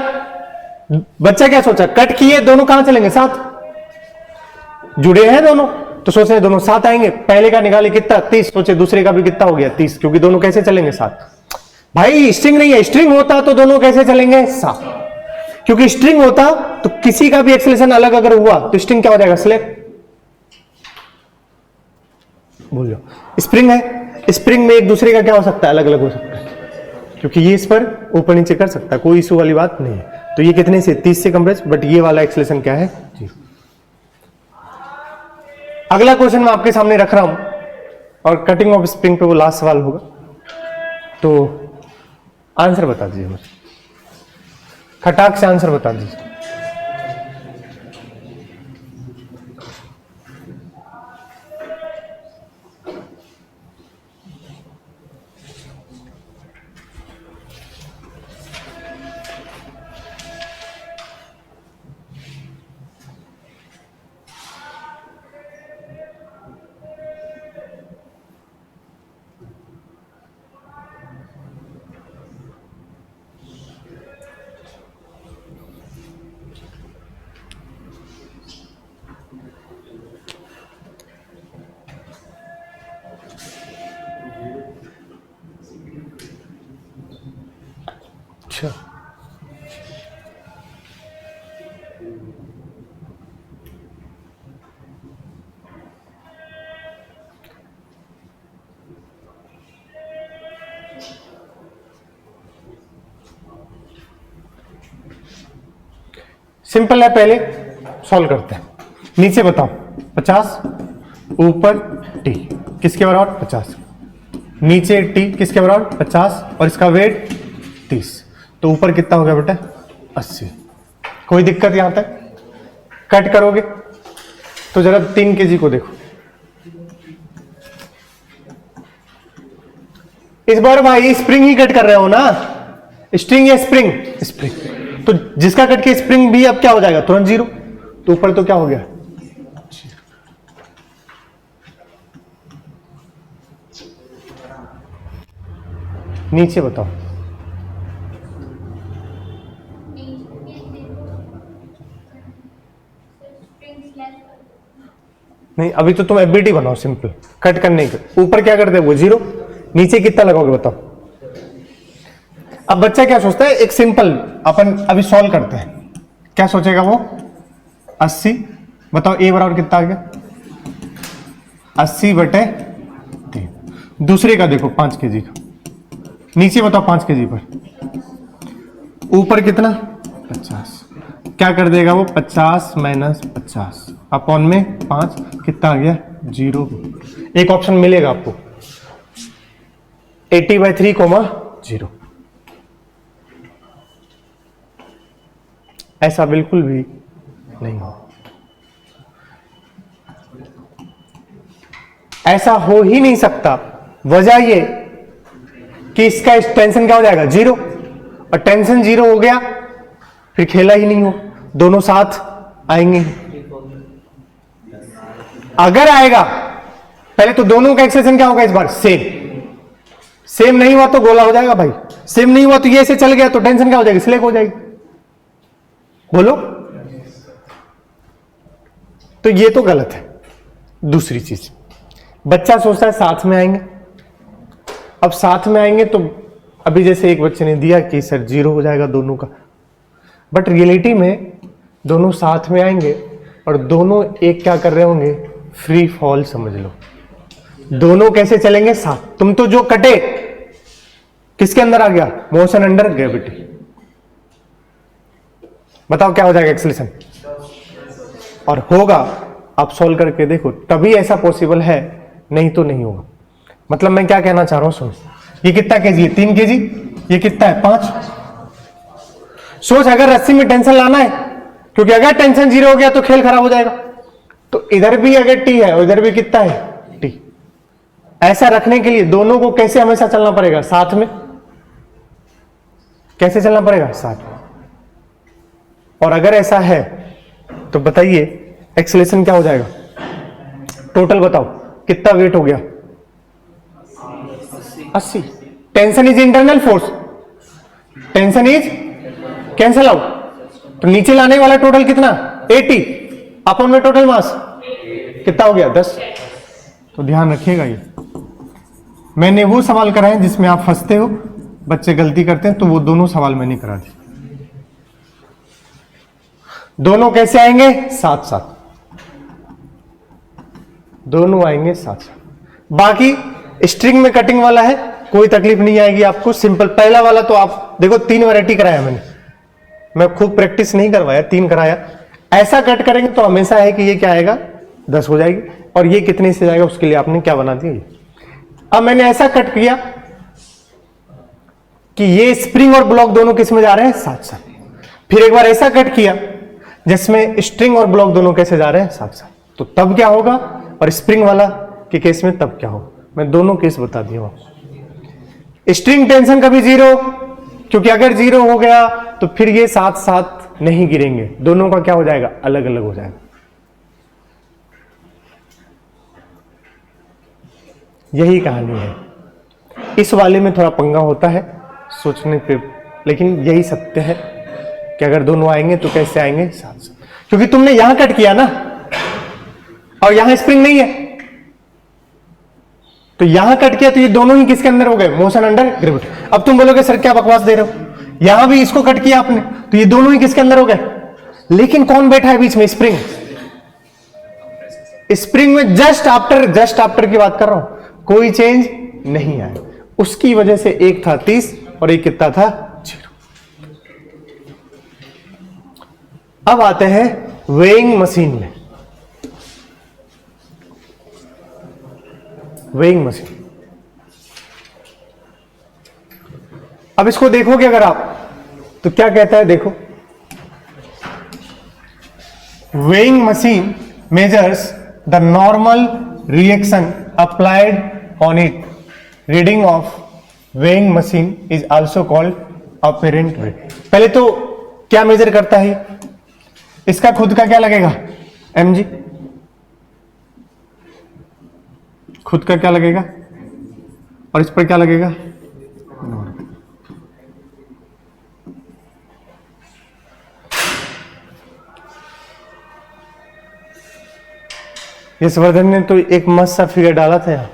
बच्चा क्या सोचा? कट किए, दोनों कहां चलेंगे? साथ जुड़े हैं दोनों, तो सोच रहे दोनों साथ आएंगे। पहले का निकाले कितना? 30, सोचे दूसरे का भी कितना हो गया? 30, क्योंकि दोनों कैसे चलेंगे? साथ। भाई स्ट्रिंग नहीं है, स्ट्रिंग होता तो दोनों कैसे चलेंगे? साथ। क्योंकि स्ट्रिंग होता तो किसी का भी एक्सेलरेशन अलग अगर हुआ तो स्ट्रिंग क्या हो जाएगा? स्लेक। भूल जाओ। स्प्रिंग है, स्प्रिंग में एक दूसरे का क्या हो सकता है? अलग अलग हो सकता है, क्योंकि ये इस पर ऊपर नीचे कर सकता है, कोई इशू वाली बात नहीं है। तो ये कितने से? 30 से कंप्रेस, बट ये वाला एक्सेलरेशन क्या है? 0। अगला क्वेश्चन मैं आपके सामने रख रहा हूं, और कटिंग ऑफ स्प्रिंग पे वो लास्ट सवाल होगा, तो आंसर बता दीजिए मुझे, खटाक से आंसर बता दीजिए। सिंपल है, पहले सॉल्व करते हैं। नीचे बताओ 50 ऊपर t किसके बराबर 50, नीचे t किसके बराबर 50 और इसका वेट 30, तो ऊपर कितना हो गया बेटा 80। कोई दिक्कत यहां तक? कट करोगे तो जरा 3 kg को देखो। इस बार भाई स्प्रिंग ही कट कर रहे हो ना, स्ट्रिंग या स्प्रिंग? स्प्रिंग। तो जिसका कट के स्प्रिंग भी अब क्या हो जाएगा तुरंत 0, तो ऊपर तो क्या हो गया, नीचे बताओ। नहीं अभी तो तुम एफबीटी बनाओ सिंपल कट करने के। ऊपर क्या करते हो 0, नीचे कितना लगाओगे बताओ। अब बच्चा क्या सोचता है, एक सिंपल अपन अभी सॉल्व करते हैं, क्या सोचेगा वो 80। बताओ ए बराबर कितना आ गया 80/3। दूसरे का देखो 5 kg का, नीचे बताओ 5 kg पर, ऊपर कितना 50। क्या कर देगा वो 50 - 50 अपॉन में 5 कितना आ गया 0। एक ऑप्शन मिलेगा आपको 80/3, 0। ऐसा बिल्कुल भी नहीं हो, ऐसा हो ही नहीं सकता। वजह ये कि इसका टेंशन क्या हो जाएगा 0, और टेंशन 0 हो गया फिर खेला ही नहीं हो, दोनों साथ आएंगे। अगर आएगा पहले तो दोनों का एक्सप्रेशन क्या होगा इस बार सेम नहीं हुआ तो गोला हो जाएगा भाई, सेम नहीं हुआ तो ये ऐसे चल गया तो टेंशन क्या हो जाएगी स्लेक हो जाएगी। बोलो, तो ये तो गलत है। दूसरी चीज बच्चा सोचता है साथ में आएंगे, अब साथ में आएंगे तो अभी जैसे एक बच्चे ने दिया कि सर 0 हो जाएगा दोनों का, बट रियलिटी में दोनों साथ में आएंगे और दोनों एक क्या कर रहे होंगे फ्री फॉल समझ लो। दोनों कैसे चलेंगे साथ, तुम तो जो कटे किसके अंदर आ गया मोशन अंडर ग्रेविटी। बताओ क्या हो जाएगा एक्सेलरेशन, और होगा आप सॉल्व करके देखो तभी ऐसा पॉसिबल है, नहीं तो नहीं होगा। मतलब मैं क्या कहना चाह रहा हूं सुनो, ये कितना केजी है 3 kg, ये कितना है 5। सोच अगर रस्सी में टेंशन लाना है, क्योंकि अगर टेंशन 0 हो गया तो खेल खराब हो जाएगा, तो इधर भी अगर t है और इधर भी कितना है t। ऐसा रखने के लिए दोनों को कैसे हमेशा चलना पड़ेगा साथ में, कैसे चलना पड़ेगा साथ में। और अगर ऐसा है तो बताइए एक्सेलरेशन क्या हो जाएगा, टोटल बताओ कितना वेट हो गया 80। Tension is internal force, tension is cancel out, तो नीचे लाने वाला टोटल कितना 80 अपॉन में टोटल मास कितना हो गया 10। तो ध्यान रखिएगा ये मैंने वो सवाल कराए जिसमें आप फंसते हो, बच्चे गलती करते हैं, तो वो दोनों सवाल मैंने करा दिए। दोनों कैसे आएंगे साथ साथ, दोनों आएंगे साथ साथ। बाकी स्ट्रिंग में कटिंग वाला है कोई तकलीफ नहीं आएगी आपको, सिंपल। पहला वाला तो आप देखो 3 वैरायटी कराया मैंने, मैं खूब प्रैक्टिस नहीं करवाया, 3 कराया। ऐसा कट करेंगे तो हमेशा है कि ये क्या आएगा 10 हो जाएगी, और ये कितने से जाएगा उसके लिए आपने क्या बना दिया। अब मैंने ऐसा कट किया कि ये स्प्रिंग और ब्लॉक दोनों किस में जा रहे हैं साथ साथ। फिर एक बार ऐसा कट किया जिसमें स्ट्रिंग और ब्लॉक दोनों कैसे जा रहे हैं साथ साथ, तो तब क्या होगा, और स्प्रिंग वाला के केस में तब क्या होगा। मैं दोनों केस बता दिया हूं। स्ट्रिंग टेंशन कभी 0, क्योंकि अगर 0 हो गया तो फिर ये साथ साथ नहीं गिरेंगे, दोनों का क्या हो जाएगा अलग अलग हो जाएगा। यही कहानी है। इस वाले में थोड़ा पंगा होता है सोचने पे, लेकिन यही सत्य है कि अगर दोनों आएंगे तो कैसे आएंगे साथ साथ, क्योंकि तुमने यहां कट किया ना और यहां स्प्रिंग नहीं है, तो यहां कट किया तो ये दोनों ही किसके अंदर हो गए मोशन अंडर ग्रेविटी। अब तुम बोलोगे सर क्या बकवास दे रहे हो, यहां भी इसको कट किया आपने तो ये दोनों ही किसके अंदर हो गए, लेकिन कौन बैठा है बीच में स्प्रिंग। स्प्रिंग में जस्ट आफ्टर की बात कर रहा हूं, कोई चेंज नहीं आया, उसकी वजह से एक था 30 और एक कितना था 0। अब आते हैं वेइंग मशीन में। वेइंग मशीन, अब इसको देखोगे अगर आप तो क्या कहता है, देखो, weighing machine measures the normal reaction applied on it. Reading of weighing machine is also called apparent wait. पहले तो क्या मेजर करता है, इसका खुद का क्या लगेगा mg, खुद का क्या लगेगा, और इस पर क्या लगेगा, यशवर्धन ने तो एक मस्त सा फिगर डाला था यार,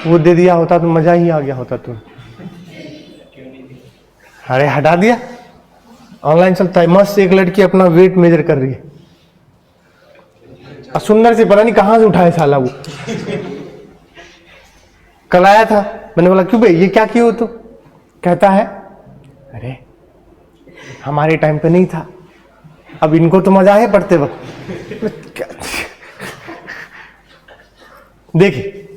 वो दे दिया होता तो मजा ही आ गया होता। तुम अरे हटा दिया, ऑनलाइन चलता है मस्त। एक लड़की अपना वेट मेजर कर रही है, और सुंदर से पता नहीं कहां से उठाए साला वो। कल आया था, मैंने बोला क्यों भाई ये क्या किए हो, तो कहता है अरे हमारे टाइम पे नहीं था, अब इनको तो मजा है पढ़ते वक्त। देखिए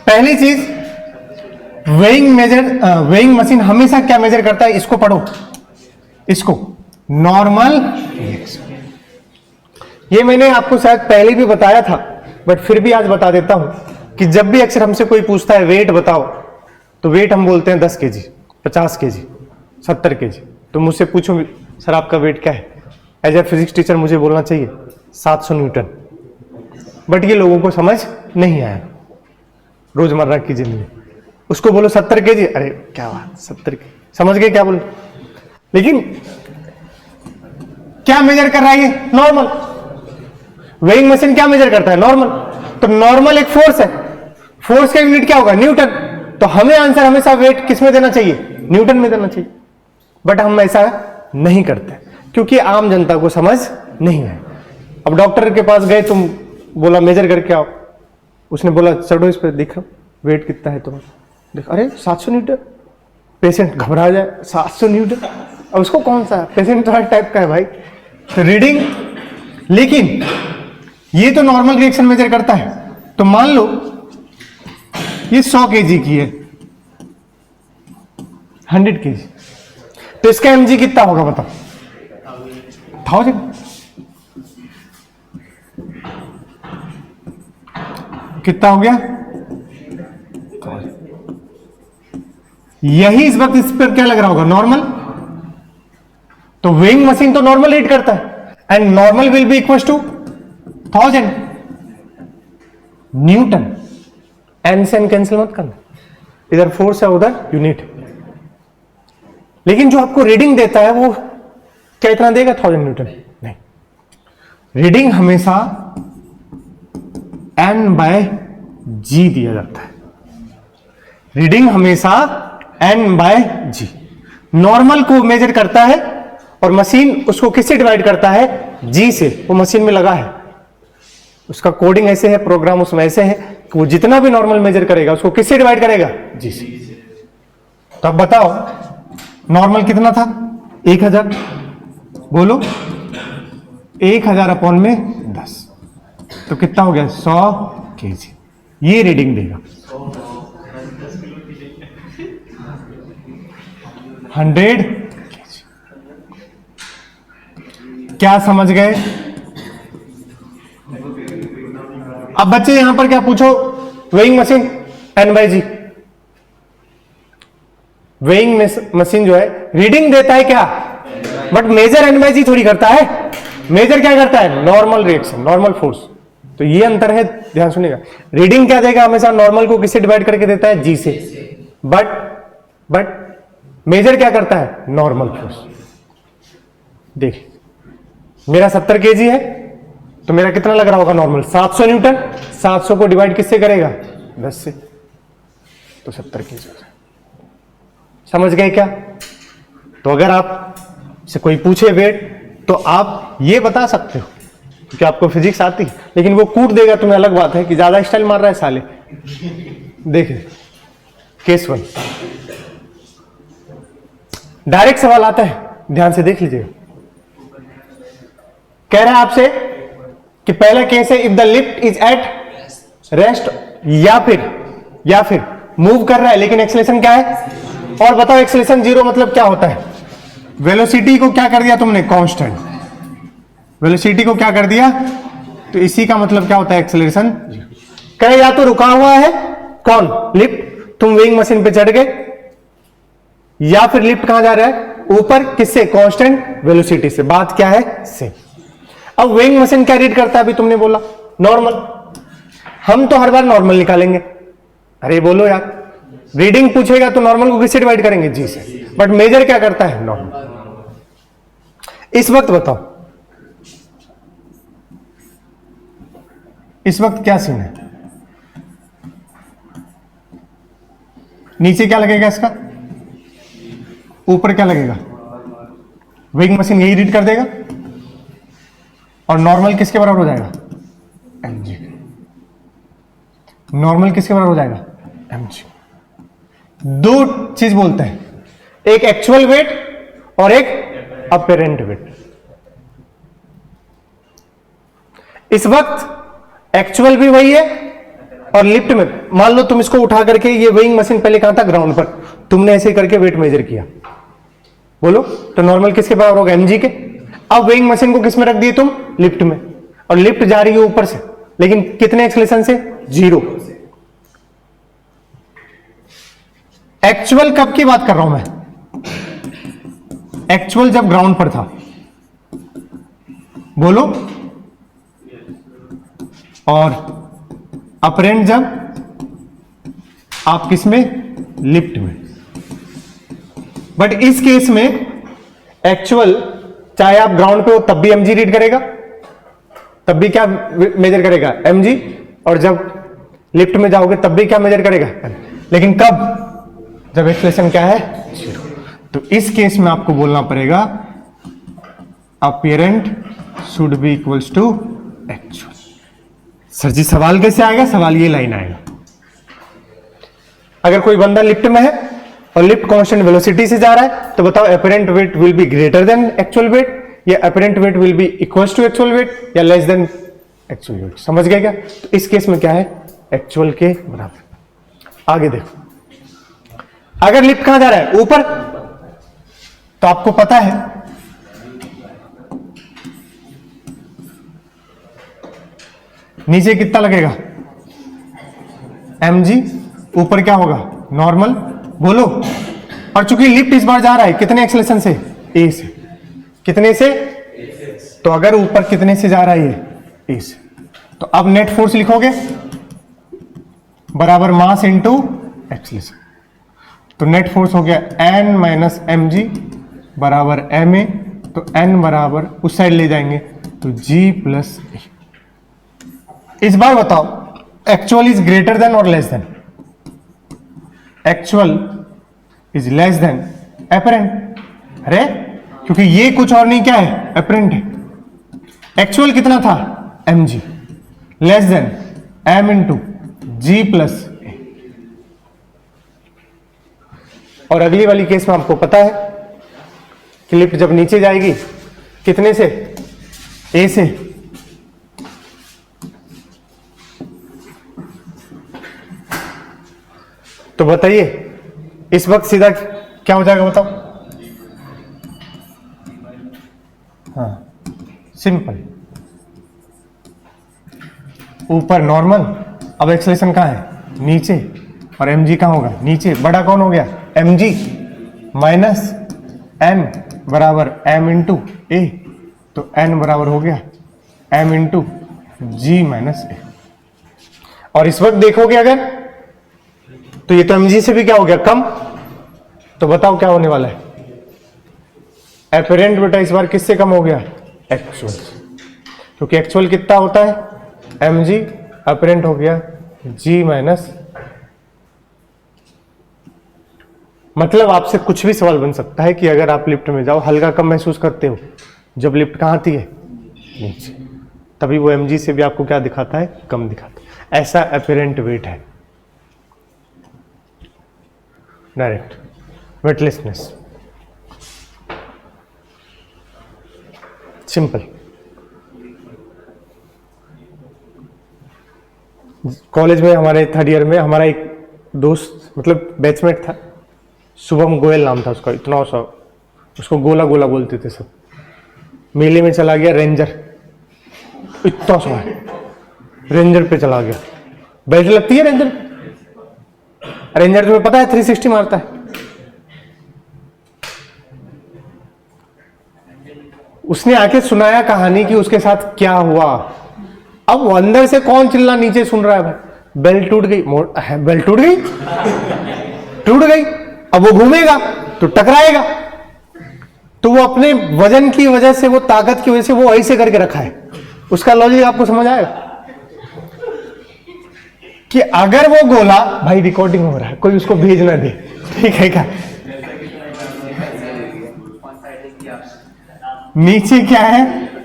पहली चीज, वेइंग मशीन हमेशा क्या मेजर करता है, इसको पढ़ो, इसको नॉर्मल रिएक्शन। ये मैंने आपको शायद पहले भी बताया था, बट फिर भी आज बता देता हूं कि जब भी अक्सर हमसे कोई पूछता है वेट बताओ, तो वेट हम बोलते हैं 10 केजी, 50 केजी, 70 केजी। तो मुझसे पूछो सर आपका वेट क्या है, एज ए फिजिक्स टीचर मुझे बोलना चाहिए 700 न्यूटन, बट ये लोगों को समझ नहीं आया रोजमर्रा की जिंदगी। उसको बोलो 70 केजी, अरे क्या बात 70 केजी, समझ गए क्या बोलो। लेकिन क्या मेजर कर रहा है ये, नॉर्मल। वेइंग मशीन क्या मेजर करता है, नॉर्मल। तो नॉर्मल एक फोर्स है, फोर्स का यूनिट क्या होगा, न्यूटन। तो हमें आंसर हमेशा वेट किस में देना चाहिए, न्यूटन में देना चाहिए। बट हम ऐसा नहीं करते क्योंकि आम जनता को समझ नहीं है। अब डॉक्टर के पास गए, तुम बोला मेजर करके आओ, उसने बोला चढ़ो इस पर, दिखा वेट कितना है तुम्हारा, देख अरे 700 न्यूटन। पेशेंट घबरा जाए, 700 न्यूटन, अब उसको कौन सा, पेशेंट तो हर टाइप का है भाई। तो रीडिंग, लेकिन ये तो नॉर्मल रिएक्शन मेजर करता है। तो मान लो ये 100 केजी की है, 100 केजी, तो इसका mg कितना होगा बताओ, 1000। कितना हो गया, यही इस वक्त इस पर क्या लग रहा होगा, नॉर्मल। तो वेइंग मशीन तो नॉर्मल रीड करता है, and normal will be equal to 1000 newton. N से एन कैंसिल मत करना, इधर फोर्स है उधर यूनिट। लेकिन जो आपको रीडिंग देता है वो क्या इतना देगा, 1000 न्यूटन नहीं। रीडिंग हमेशा एन बाय जी दिया जाता है, रीडिंग हमेशा एन बाय जी। नॉर्मल को मेजर करता है और मशीन उसको किससे डिवाइड करता है, जी से। वो मशीन में लगा है, उसका कोडिंग ऐसे है, प्रोग्राम उसमें ऐसे है कि वो जितना भी नॉर्मल मेजर करेगा उसको किससे डिवाइड करेगा, जी से। तो अब बताओ नॉर्मल कितना था, 1000, बोलो 1000 अपॉन में 10, तो कितना हो गया, 100 केजी। ये रीडिंग देगा 100 केजी। क्या समझ गए। अब बच्चे यहां पर क्या पूछो, weighing machine N by g. Weighing machine जो है रीडिंग देता है क्या, but measure N by g थोड़ी करता है। मेजर क्या करता है, नॉर्मल रिएक्शन, नॉर्मल फोर्स। तो ये अंतर है, ध्यान सुनिएगा। रीडिंग क्या देगा, हमेशा नॉर्मल को किससे डिवाइड करके देता है, जी से। बट मेजर क्या करता है, नॉर्मल फोर्स। देखिए मेरा 70 केजी है, तो मेरा कितना लग रहा होगा नॉर्मल, 700 न्यूटन। 700 को डिवाइड किससे करेगा, 10 से, तो 70 केजी हो जाए। समझ गए क्या। तो अगर आप से कोई पूछे वेट, तो आप ये बता सकते हो क्योंकि आपको फिजिक्स आती है। लेकिन वो कूट देगा तुम्हें, अलग बात है कि ज्यादा स्टाइल मार रहा है साले। देखिए केस 1, डायरेक्ट सवाल आता है, ध्यान से देख लीजिएगा। कह रहा है आपसे कि पहला केस है if the lift is at rest, या फिर मूव कर रहा है लेकिन एक्सेलरेशन क्या है, और बताओ एक्सेलरेशन 0 मतलब क्या होता है? वेलोसिटी को क्या कर दिया तुमने? कांस्टेंट। वेलोसिटी को क्या कर दिया? तो इसी का मतलब क्या होता है? एक्सेलरेशन। कहे या तो रुका हुआ है कौन? लिफ्ट, तुम वेइंग मशीन पे चढ़ गए, या फिर लिफ्ट कहां जा रहा है? ऊपर। किससे? कांस्टेंट वेलोसिटी से। बात क्या है? सेम। अब वेइंग मशीन क्या रीड करता है? अभी तुमने बोला नॉर्मल, हम तो हर बार नॉर्मल निकालेंगे। अरे बोलो यार, रीडिंग पूछेगा तो नॉर्मल को किससे डिवाइड करेंगे? जी से। बट मेजर क्या करता है? नॉर्मल। इस वक्त बताओ, इस वक्त क्या सीन है? नीचे क्या लगेगा इसका? ऊपर क्या लगेगा? वेइंग मशीन यही रीड कर देगा, और नॉर्मल किसके बराबर हो जाएगा? mg। नॉर्मल किसके बराबर हो जाएगा? mg। दो चीज बोलते हैं, एक एक्चुअल वेट और एक अपेरेंट वेट। इस वक्त एक्चुअल भी वही है, और लिफ्ट में मान लो तुम इसको उठा करके, ये वेइंग मशीन पहले कहां था? ग्राउंड पर। तुमने ऐसे करके वेट मेजर किया, बोलो तो नॉर्मल किसके बराबर होगा? mg के। अब वेइंग मशीन को किस में रख दिए तुम? लिफ्ट में, और लिफ्ट जा रही है ऊपर से, लेकिन कितने एक्सेलरेशन से? 0। एक्चुअल कब की बात कर रहा हूं मैं? एक्चुअल जब ग्राउंड पर था, बोलो। और अपरेंट जब आप किस में? लिफ्ट में। बट इस केस में एक्चुअल चाहे आप ग्राउंड पे हो तब भी mg रीड करेगा, तब भी क्या मेजर करेगा? mg। और जब लिफ्ट में जाओगे तब भी क्या मेजर करेगा? लेकिन कब? जब एक्सेलरेशन क्या है? 0। तो इस केस में आपको बोलना पड़ेगा apparent should be equals to actual. Sir ji सवाल कैसे आएगा? सवाल ये लाइन आएगा, अगर कोई बंदा लिफ्ट में है और लिफ्ट कांस्टेंट वेलोसिटी से जा रहा है, तो बताओ apparent weight will be greater than actual weight, या apparent weight will be equals to actual weight, या लेस देन एक्चुअल वेट? समझ गए क्या? तो इस केस में क्या है? एक्चुअल के बराबर। आगे देखो, अगर लिफ्ट कहां जा रहा है? ऊपर, तो आपको पता है नीचे कितना लगेगा? mg। ऊपर क्या होगा? नॉर्मल। बोलो। और चूंकि लिफ्ट इस बार जा रहा है कितने एक्सेलरेशन से? a से। कितने से? तो अगर ऊपर कितने से जा रहा है? ये a से। तो अब नेट फोर्स लिखोगे बराबर मास इंटू एक्सेलरेशन। तो नेट फोर्स हो गया n माइनस mg बराबर ma। तो n बराबर उस साइड ले जाएंगे तो g प्लस a। इस बार बताओ एक्चुअल इज ग्रेटर देन और less than? Actual is less than apparent. अरे क्योंकि ये कुछ और नहीं, क्या है? अपरेंट है। एक्चुअल कितना था? mg less than m into g plus a. और अगली वाली केस में आपको पता है कि लिफ्ट जब नीचे जाएगी कितने से? a से। तो बताइए इस वक्त सीधा क्या हो जाएगा? बताओ। हाँ सिंपल, ऊपर नॉर्मल, अब एक्सेलरेशन कहां है? नीचे, और mg कहां होगा? नीचे। बड़ा कौन हो गया? mg माइनस n बराबर m इंटू ए। तो n बराबर हो गया m इंटू जी माइनस ए। और इस वक्त देखोगे अगर, तो ये तो mg से भी क्या हो गया? कम। तो बताओ क्या होने वाला है? अपरेंट बेटा इस बार किससे कम हो गया? एक्चुअल। क्योंकि एक्चुअल कितना होता है? mg। अपरेंट हो गया g माइनस। मतलब आपसे कुछ भी सवाल बन सकता है कि अगर आप लिफ्ट में जाओ हल्का कम महसूस करते हो, जब लिफ्ट कहां आती है? नीचे। तभी वो mg से भी आपको क्या दिखाता है? कम दिखाता है। ऐसा अपरेंट वेट है, डायरेक्ट वेटलेसनेस। सिंपल। कॉलेज में हमारे थर्ड ईयर में हमारा एक दोस्त मतलब बैचमेट था, शुभम गोयल नाम था उसका, इतना सा उसको गोला गोला बोलते थे सब। मेले में चला गया रेंजर, इतना सा है, रेंजर पे चला गया। बेल्ट लगती है रेंजर, रेंजर तुम्हें पता है 360 मारता है। उसने आके सुनाया कहानी कि उसके साथ क्या हुआ। अब वो अंदर से कौन चिल्ला नीचे सुन रहा है भाई, बेल्ट टूट गई, बेल्ट टूट गई, टूट गई। अब वो घूमेगा तो टकराएगा, तो वो अपने वजन की वजह से, वो ताकत की वजह से वो ऐसे करके रखा है। उसका लॉजिक आपको समझ आएगा कि अगर वो गोला, भाई रिकॉर्डिंग हो रहा है, कोई उसको भेज ना दे, ठीक है क्या? नीचे क्या है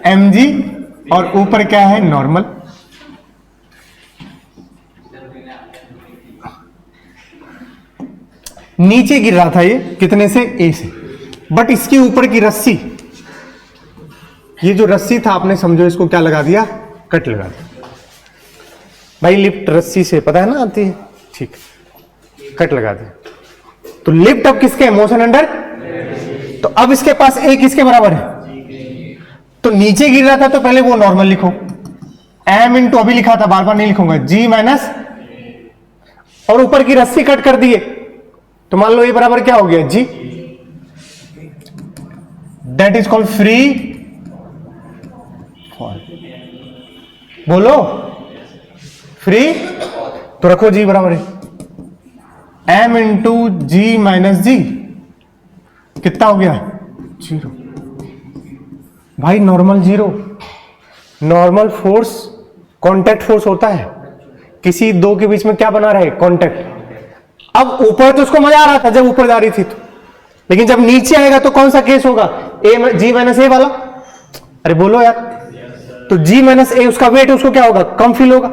mg और ऊपर क्या है नॉर्मल। नीचे गिर रहा था ये कितने से, a से, बट इसके ऊपर की रस्सी, ये जो रस्सी था आपने समझो इसको क्या लगा दिया, कट लगा दिया। भाई लिफ्ट रस्सी से पता है ना आती है, ठीक, कट लगा दिया। तो लिफ्ट अब किसके, मोशन अंडर। तो अब इसके पास a किसके बराबर है, तो नीचे गिर रहा था तो पहले वो नॉर्मल लिखो, m इंटू अभी लिखा था, बार बार नहीं लिखूंगा, g माइनस, और ऊपर की रस्सी कट कर दिए तो मान लो ये बराबर क्या हो गया, g, that is called free fall. बोलो फ्री, तो रखो g बराबर है m इंटू जी माइनस जी, कितना हो गया, 0। भाई normal 0, normal force contact force होता है, किसी दो के बीच में क्या बना रहे, कांटेक्ट। अब ऊपर तो उसको मजा आ रहा था जब ऊपर जा रही थी तो, लेकिन जब नीचे आएगा तो कौन सा केस होगा, जी माइनस ए वाला। अरे बोलो यार, तो जी माइनस ए उसका वेट, उसको क्या होगा, कम फील होगा।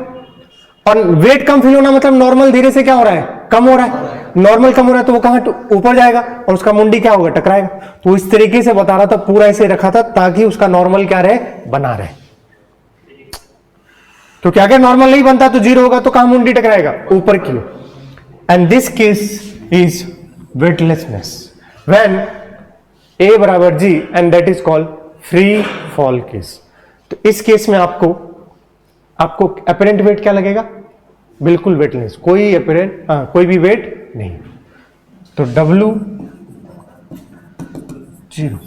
और वेट कम फील होना मतलब नॉर्मल धीरे से क्या हो रहा है, कम हो रहा है। नॉर्मल कम हो रहा है तो वो कहां ऊपर जाएगा और उसका मुंडी क्या होगा, टकराएगा। तो इस तरीके से बता रहा था, पूरा ऐसे रखा था ताकि उसका नॉर्मल क्या रहे, बना रहे। तो क्या अगर नॉर्मल नहीं बनता तो 0 होगा तो कहां मुंडी टकराएगा, ऊपर की। And this case is weightlessness when a बराबर g and that is called free fall case. तो इस केस में आपको अपरेंट वेट क्या लगेगा, बिल्कुल वेटलेस, कोई अपरेंट कोई भी वेट नहीं। तो W 0,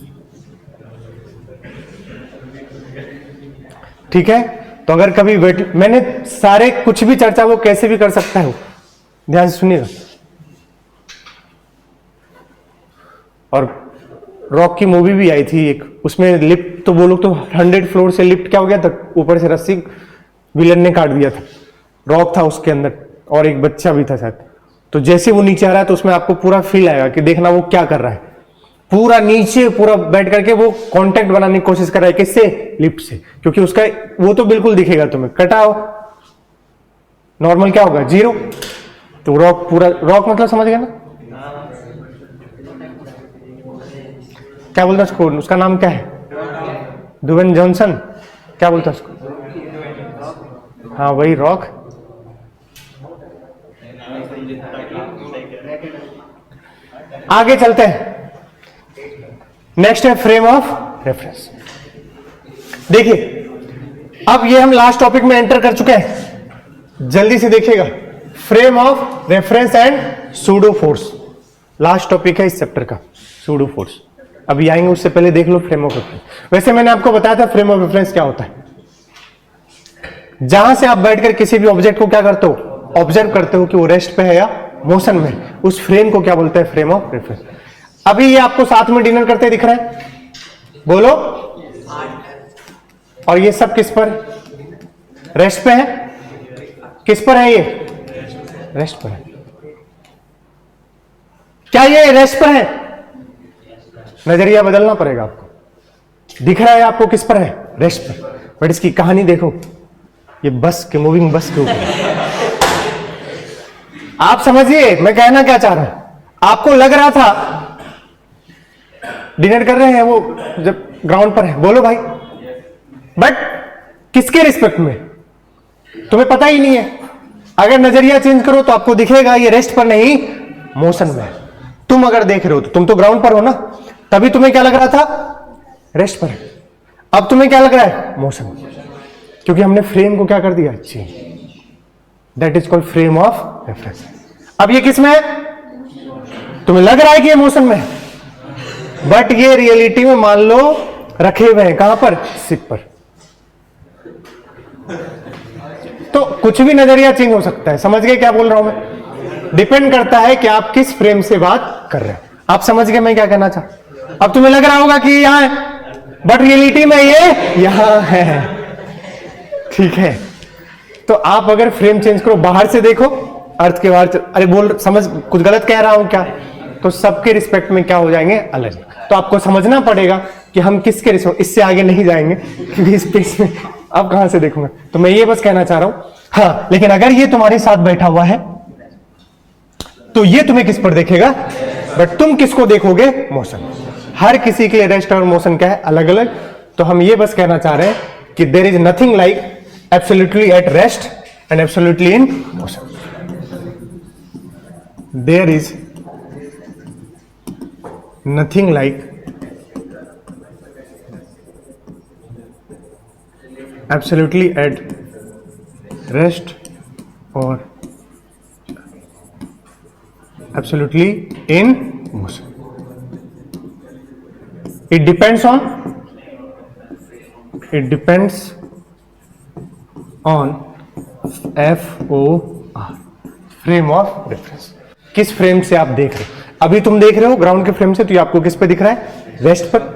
ठीक है। तो अगर कभी वेट, मैंने सारे कुछ भी चर्चा वो कैसे भी कर सकता है, ध्यान से सुनिएगा। और रॉक की मूवी भी आई थी एक, उसमें लिफ्ट, तो वो लोग तो 100 फ्लोर से लिफ्ट क्या हो गया था, ऊपर से रस्सी विलन ने काट दिया था। रॉक था उसके अंदर और एक बच्चा भी था शायद। तो जैसे वो नीचे आ रहा है तो उसमें आपको पूरा फील आएगा कि देखना वो क्या कर रहा है, पूरा नीचे पूरा बैठ करके वो कांटेक्ट बनाने की कोशिश कर रहा है, किससे, लिफ्ट से, क्योंकि उसका वो तो बिल्कुल दिखेगा तुम्हें। कटाओ, नॉर्मल क्या होगा, 0। तो रॉक पूरा, रॉक मतलब समझ गया ना, क्या बोलता है उसको, उसका नाम क्या है, ड्वेन जॉनसन, क्या बोलता है उसको, हाँ वही रॉक। आगे चलते हैं, नेक्स्ट है फ्रेम ऑफ रेफरेंस। देखिए अब ये हम लास्ट टॉपिक में एंटर कर चुके हैं, जल्दी से देखिएगा। Frame of reference and pseudo force, last topic है इस चैप्टर का, सूडो फोर्स। अभी आएंगे, उससे पहले देख लो फ्रेम ऑफ रेफरेंस। वैसे मैंने आपको बताया था फ्रेम ऑफ रेफरेंस क्या होता है, जहां से आप बैठकर किसी भी ऑब्जेक्ट को क्या करते हो, ऑब्जर्व करते हो कि वो रेस्ट पे है या मोशन में, उस फ्रेम को क्या बोलते हैं, फ्रेम ऑफ रेफरेंस। अभी ये आपको साथ में डिनर करते दिख रहा है, बोलो। और ये सब किस पर, रेस्ट पे है, किस पर है, ये रेस्ट पर है। क्या ये रेस्ट पर है, नजरिया बदलना पड़ेगा आपको। दिख रहा है आपको किस पर है, रेस्ट पर, बट इसकी कहानी देखो, ये बस के, मूविंग बस के ऊपर। आप समझिए मैं कहना क्या चाह रहा हूं। आपको लग रहा था डिनर कर रहे हैं वो जब ग्राउंड पर है, बोलो भाई, बट किसके रिस्पेक्ट में तुम्हें पता ही नहीं है, अगर नजरिया चेंज करो तो आपको दिखेगा ये रेस्ट पर नहीं मोशन में है। तुम अगर देख रहे हो तो तुम तो ग्राउंड पर हो ना, तभी तुम्हें क्या लग रहा था, रेस्ट पर है। अब तुम्हें क्या लग रहा है, मोशन, क्योंकि हमने फ्रेम को क्या कर दिया, change. That is called frame of reference. अब ये किस में है, तुम्हें लग रहा है कि ये मोशन में है, बट ये रियलिटी में मान लो रखे हुए हैं कहां पर, सिप पर। तो कुछ भी नजरिया चेंज हो सकता है। समझ गए क्या बोल रहा हूं मैं? डिपेंड करता है कि आप किस फ्रेम से बात कर रहे हैं। आप समझ गए मैं क्या कहना चाहता। अब तुम्हें लग रहा होगा कि यहां है, बट रियलिटी में ये यहां है। ठीक है, तो आप अगर फ्रेम चेंज करो, बाहर से देखो, अर्थ के बाहर अरे बोल समझ कुछ गलत कह रहा हूं क्या, तो सबके रिस्पेक्ट में क्या हो जाएंगे, अलग। तो आपको समझना पड़ेगा कि हम किसके रिस्पेक्ट, इससे आगे नहीं जाएंगे क्योंकि स्पेस में अब कहां से देखूंगा। तो मैं ये बस कहना चाह रहा हूं। हाँ, लेकिन अगर ये तुम्हारे साथ बैठा हुआ है तो ये तुम्हें किस पर देखेगा, बट तुम किसको देखोगे, मोशन। हर किसी के लिए रेस्ट और मोशन क्या है, अलग अलग। तो हम ये बस कहना चाह रहे हैं कि there is nothing like absolutely at rest and absolutely in motion. There is nothing like absolutely at rest or absolutely in motion. It depends on FOR, frame of reference. किस फ्रेम से आप देख रहे हो। अभी तुम देख रहे हो ग्राउंड के फ्रेम से, तो ये आपको किस पे दिख रहा है, रेस्ट पर।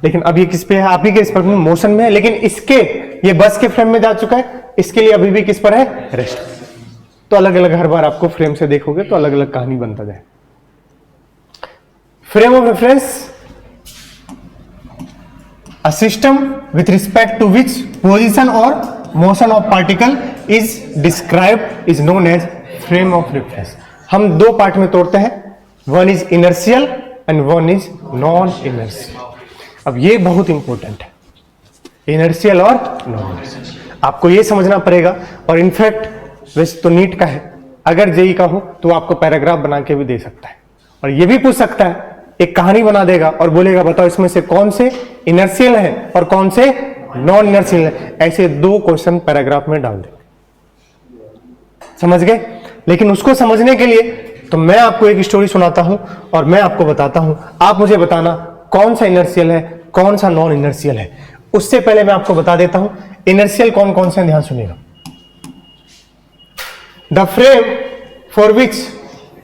लेकिन अब ये किस पे है, आप ही के इस पर मोशन में है। लेकिन इसके ये बस के फ्रेम में जा चुका है, इसके लिए अभी भी किस पर है, रेस्ट। तो अलग अलग हर बार आपको फ्रेम से देखोगे तो अलग अलग कहानी बनता जाए। Frame of reference, a system with respect to which position और motion of particle is described is known as frame of reference. हम दो पार्ट में तोड़ते हैं, one is inertial and one is non inertial. अब ये बहुत इंपॉर्टेंट है, इनर्शियल और नॉन इनर्शियल। आपको ये समझना पड़ेगा। और इनफैक्ट वैसे तो नीट का है, अगर जेई का हो तो आपको पैराग्राफ बना के भी दे सकता है, और ये भी पूछ सकता है, एक कहानी बना देगा और बोलेगा बताओ इसमें से कौन से इनर्शियल है और कौन से नॉन इनर्शियल है। ऐसे दो क्वेश्चन पैराग्राफ में डाल देंगे। समझ गए? लेकिन उसको समझने के लिए तो मैं आपको एक स्टोरी सुनाता हूं और मैं आपको बताता हूं, आप मुझे बताना कौन सा इनर्शियल है कौन सा नॉन इनर्शियल है। उससे पहले मैं आपको बता देता हूं इनर्शियल कौन कौन से, ध्यान सुनिएगा। The frame for which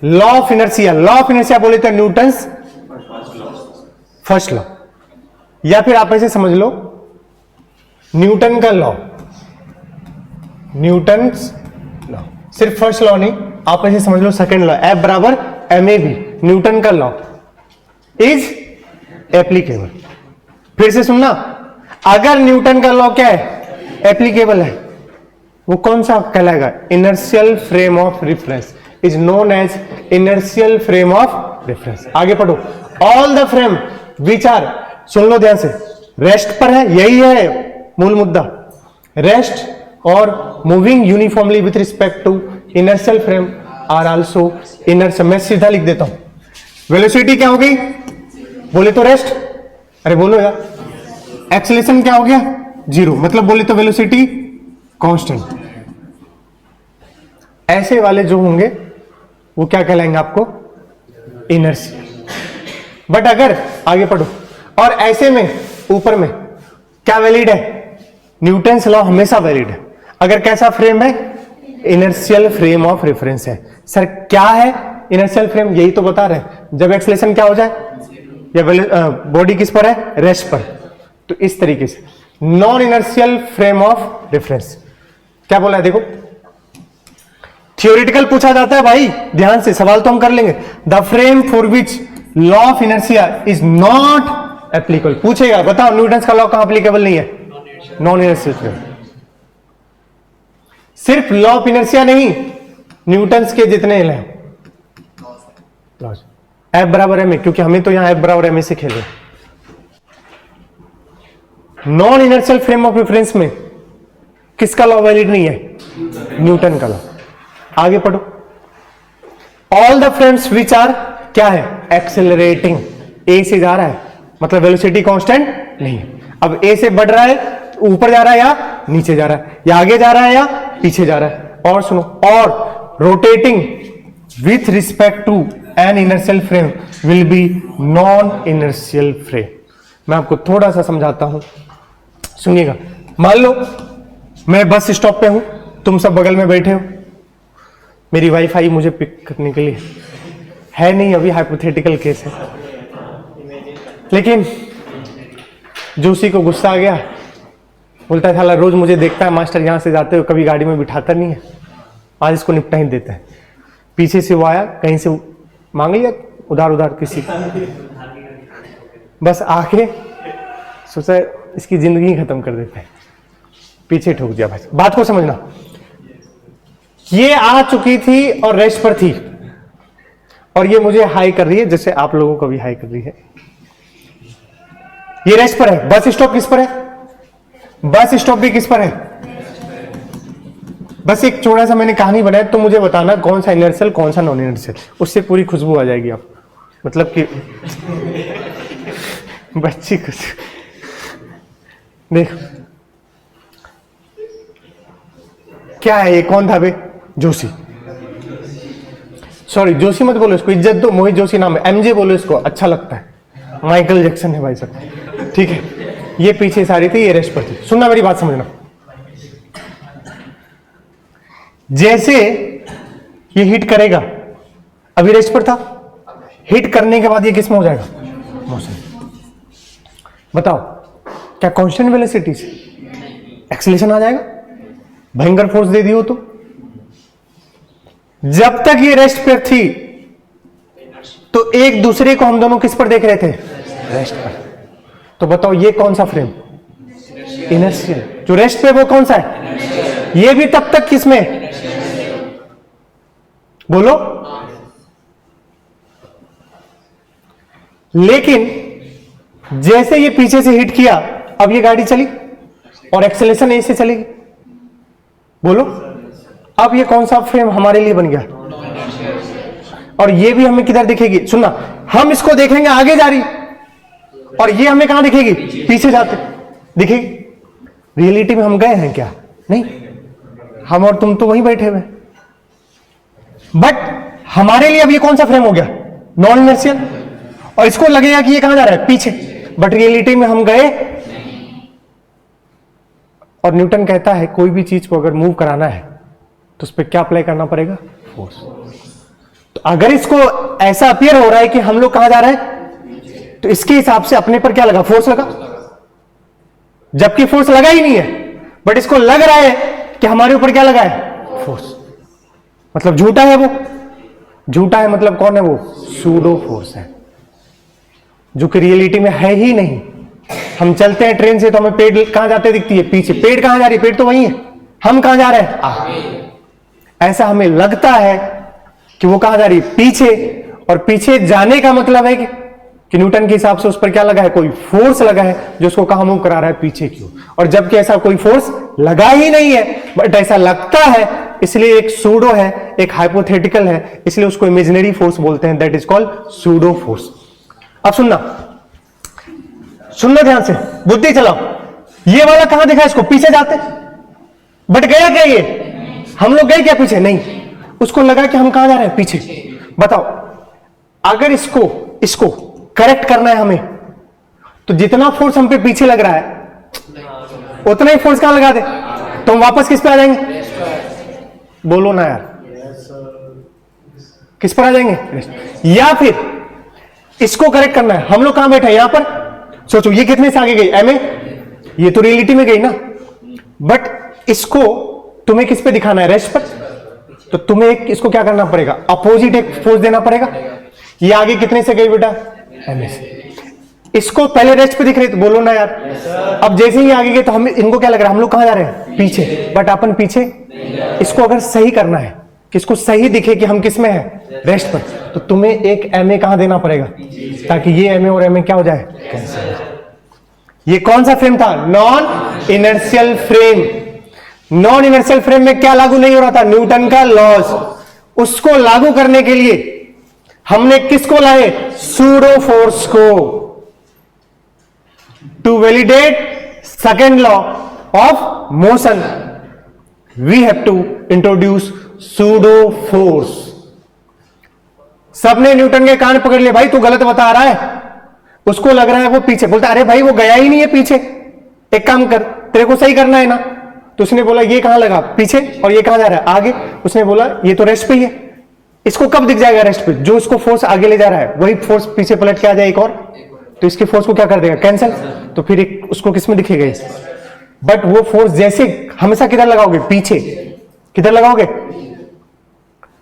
law of inertia, law of inertia बोले तो न्यूटन्स फर्स्ट लॉ, या फिर आप ऐसे समझ लो न्यूटन का लॉ, न्यूटन्स लॉ। सिर्फ फर्स्ट लॉ नहीं, आप ऐसे समझ लो सेकेंड लॉ, F बराबर MAV, न्यूटन का लॉ इज एप्लीकेबल। फिर से सुनना, अगर न्यूटन का लॉ क्या है, एप्लीकेबल है, वो कौन सा कहलाएगा, inertial frame of reference is known as inertial frame of reference. आगे पढ़ो, all the frame which are, सुन लो ध्यान से, रेस्ट पर है, यही है मूल मुद्दा, रेस्ट और moving uniformly with respect to inertial frame are also inertial. मैं सीधा लिख देता हूं, वेलोसिटी क्या हो गई, बोले तो रेस्ट, अरे बोलो यार, एक्सेलरेशन क्या हो गया, जीरो, मतलब बोले तो वेलोसिटी कांस्टेंट। ऐसे वाले जो होंगे वो क्या कहलाएंगे आपको, इनर्शियल। बट अगर आगे पढ़ो, और ऐसे में ऊपर में क्या वैलिड है, न्यूटन्स लॉ हमेशा वैलिड है। अगर कैसा फ्रेम है, इनर्शियल फ्रेम ऑफ रेफरेंस है। सर क्या है इनर्शियल फ्रेम, यही तो बता रहे हैं, जब एक्सेलरेशन क्या हो जाए या बॉडी किस पर है, रेस्ट पर। तो इस तरीके से non inertial frame of reference क्या बोला है, देखो थियोरिटिकल पूछा जाता है भाई, ध्यान से सवाल तो हम कर लेंगे। The frame for which law of inertia is not applicable, पूछेगा बताओ न्यूटन्स का लॉ कहां एप्लीकेबल नहीं है, नॉन इनर्शियल फ्रेम। सिर्फ लॉ ऑफ इनर्शिया नहीं, न्यूटन्स के जितने हैं, F बराबर एम ए, क्योंकि हमें तो यहां F बराबर एम ए से खेले। Non inertial frame of reference में किसका लॉ वैलिड नहीं है, न्यूटन का लॉ। आगे पढ़ो। All the frames which are क्या है, एक्सेलरेटिंग, ए से जा रहा है मतलब वेलोसिटी कांस्टेंट नहीं है। अब ए से बढ़ रहा है, ऊपर जा रहा है या नीचे जा रहा है, या आगे जा रहा है या पीछे जा रहा है। और सुनो, और rotating with respect to an inertial frame will be non inertial frame. मैं आपको थोड़ा सा समझाता हूं, सुनिएगा। मान लो मैं बस स्टॉप पे हूं, तुम सब बगल में बैठे हो, मेरी वाईफाई मुझे पिक करने के लिए है नहीं, अभी हाइपोथेटिकल केस है, लेकिन जोशी को गुस्सा आ गया, बोलता है साला रोज मुझे देखता है मास्टर यहां से जाते हुए, कभी गाड़ी में बिठाता नहीं है, आज इसको निपटा ही देता है। पीछे से वो आया, कहीं से मांग लिया उधार उधार किसी का, बस आके सोचा इसकी जिंदगी खत्म कर देते हैं, पीछे ठोक दिया। भाई बात को समझना, ये आ चुकी थी और रेस्ट पर थी, और ये मुझे हाई कर रही है जैसे आप लोगों को भी हाई कर रही है। ये रेस्ट पर है। बस स्टॉप किस पर है, बस स्टॉप भी किस पर है। बस एक छोटा सा मैंने कहानी बनाया, तो मुझे बताना कौन सा इनर्शियल कौन सा नॉन इनर्शियल, उससे पूरी खुशबू आ जाएगी आप, मतलब कि बच्ची कुछ देखो क्या है, ये कौन था बे, जोशी। सॉरी जोशी मत बोलो इसको, इज्जत दो, मोहित जोशी नाम है, एमजे बोलो इसको, अच्छा लगता है, माइकल जैक्सन है भाई साहब, ठीक है। ये पीछे सारी थी, ये रेस्ट पर थी। सुनना मेरी बात समझना, जैसे ये हिट करेगा, अभी रेस्ट पर था, हिट करने के बाद ये किस में हो जाएगा, मोशन। बताओ क्या कांस्टेंट वेलोसिटी से एक्सीलरेशन आ जाएगा, भयंकर फोर्स दे दी हो तो। जब तक ये रेस्ट पर थी तो एक दूसरे को हम दोनों किस पर देख रहे थे, रेस्ट पर। तो बताओ ये कौन सा फ्रेम, इनर्शियल। जो रेस्ट पे वो कौन सा है, ये भी तब तक किस में, बोलो। लेकिन जैसे ये पीछे से हिट किया, अब ये गाड़ी चली और एक्सेलरेशन ए से चलेगी, बोलो। अब ये कौन सा फ्रेम हमारे लिए बन गया, और ये भी हमें किधर दिखेगी, सुनना, हम इसको देखेंगे आगे जा रही, और ये हमें कहां दिखेगी, पीछे जाते दिखेगी। रियलिटी में हम गए हैं क्या, नहीं, हम और तुम तो वहीं बैठे हुए, बट हमारे लिए अब ये कौन सा फ्रेम हो गया, नॉन इनर्शियल, और इसको लगेगा कि ये कहां जा रहा है, पीछे, बट रियलिटी में हम गए। और न्यूटन कहता है कोई भी चीज को अगर मूव कराना है तो उस पर क्या अप्लाई करना पड़ेगा, फोर्स। तो अगर इसको ऐसा अपीयर हो रहा है कि हम लोग कहां जा रहे हैं, तो इसके हिसाब से अपने पर क्या लगा, फोर्स लगा, जबकि फोर्स लगा ही नहीं है, बट इसको लग रहा है कि हमारे ऊपर क्या लगा है, फोर्स। मतलब झूठा है वो, झूठा है मतलब कौन है वो, सूडो फोर्स है, जो कि रियलिटी में है ही नहीं। हम चलते हैं ट्रेन से तो हमें पेड़ कहां जाते दिखती है, पीछे। पेड़ कहां जा रही है, पेड़ तो वही है, हम कहां जा रहे हैं, आगे। ऐसा हमें लगता है कि वो कहां जा रही है, पीछे, और पीछे जाने का मतलब है कि न्यूटन के हिसाब से उस पर क्या लगा है, कोई फोर्स लगा है जो उसको कहां मूव करा रहा है, पीछे की ओर। और जबकि ऐसा कोई फोर्स लगा ही नहीं है, बट ऐसा लगता है, इसलिए एक सूडो है, एक हाइपोथेटिकल है, इसलिए उसको इमेजिनरी फोर्स बोलते हैं, that is called pseudo force. अब सुनना, सुनना ध्यान से, बुद्धि चलाओ। ये वाला कहां दिखा, इसको पीछे जाते, बट गया क्या, ये हम लोग गए क्या पीछे, नहीं, उसको लगा कि हम कहां जा रहे हैं, पीछे। बताओ अगर इसको करेक्ट करना है हमें, तो जितना फोर्स हम पे पीछे लग रहा है उतना ही फोर्स कहां लगा दे, तो हम वापस किस पे आ जाएंगे, बोलो ना यार, किस पर आ जाएंगे। या फिर इसको करेक्ट करना है, हम लोग कहां बैठे हैं, यहां पर। सोचो ये कितने से आगे गई, एमए, ये तो रियलिटी में गई ना, बट इसको तुम्हें किस पे दिखाना है, रेस्ट पर। तो तुम्हें इसको क्या करना पड़ेगा, अपोजिट एक फोर्स देना पड़ेगा। ये आगे कितने से गई बेटा, एमए से। इसको पहले रेस्ट पे दिख रहे थे, बोलो ना यार। अब जैसे ही आगे गए तो हम, इनको क्या लग रहा है, हम लोग कहां जा रहे हैं, पीछे, बट अपन पीछे। इसको अगर सही करना है कि इसको सही दिखे कि हम किस में हैं, रेस्ट पर, तो तुम्हें एक एमए कहां देना पड़ेगा, ताकि ये एमए और एमए क्या हो जाए, कैंसिल। ये कौन सा फ्रेम था, non inertial frame. Non inertial frame में क्या लागू नहीं हो रहा था? न्यूटन का लॉज। उसको लागू करने के लिए हमने किसको लाए? सूडो फोर्स को। To validate second law of motion we have to introduce pseudo force. सबने न्यूटन के कान पकड़ लिए, भाई तू गलत बता रहा है। उसको लग रहा है वो पीछे, बोलता अरे भाई वो गया ही नहीं है पीछे, एक काम कर, तेरे को सही करना है ना। तो उसने बोला ये कहां लगा? पीछे। और ये कहां जा रहा है? आगे। उसने बोला ये तो रेस्ट पे ही है, इसको कब दिख जाएगा रेस्ट पे? जो इसको फोर्स आगे ले जा रहा है वही फोर्स पीछे पलट के आ जाए एक और, तो इसकी फोर्स को क्या कर देगा? कैंसिल। तो फिर एक उसको किसमें दिखेगा? बट वो फोर्स जैसे हमेशा किधर लगाओगे? पीछे। किधर लगाओगे?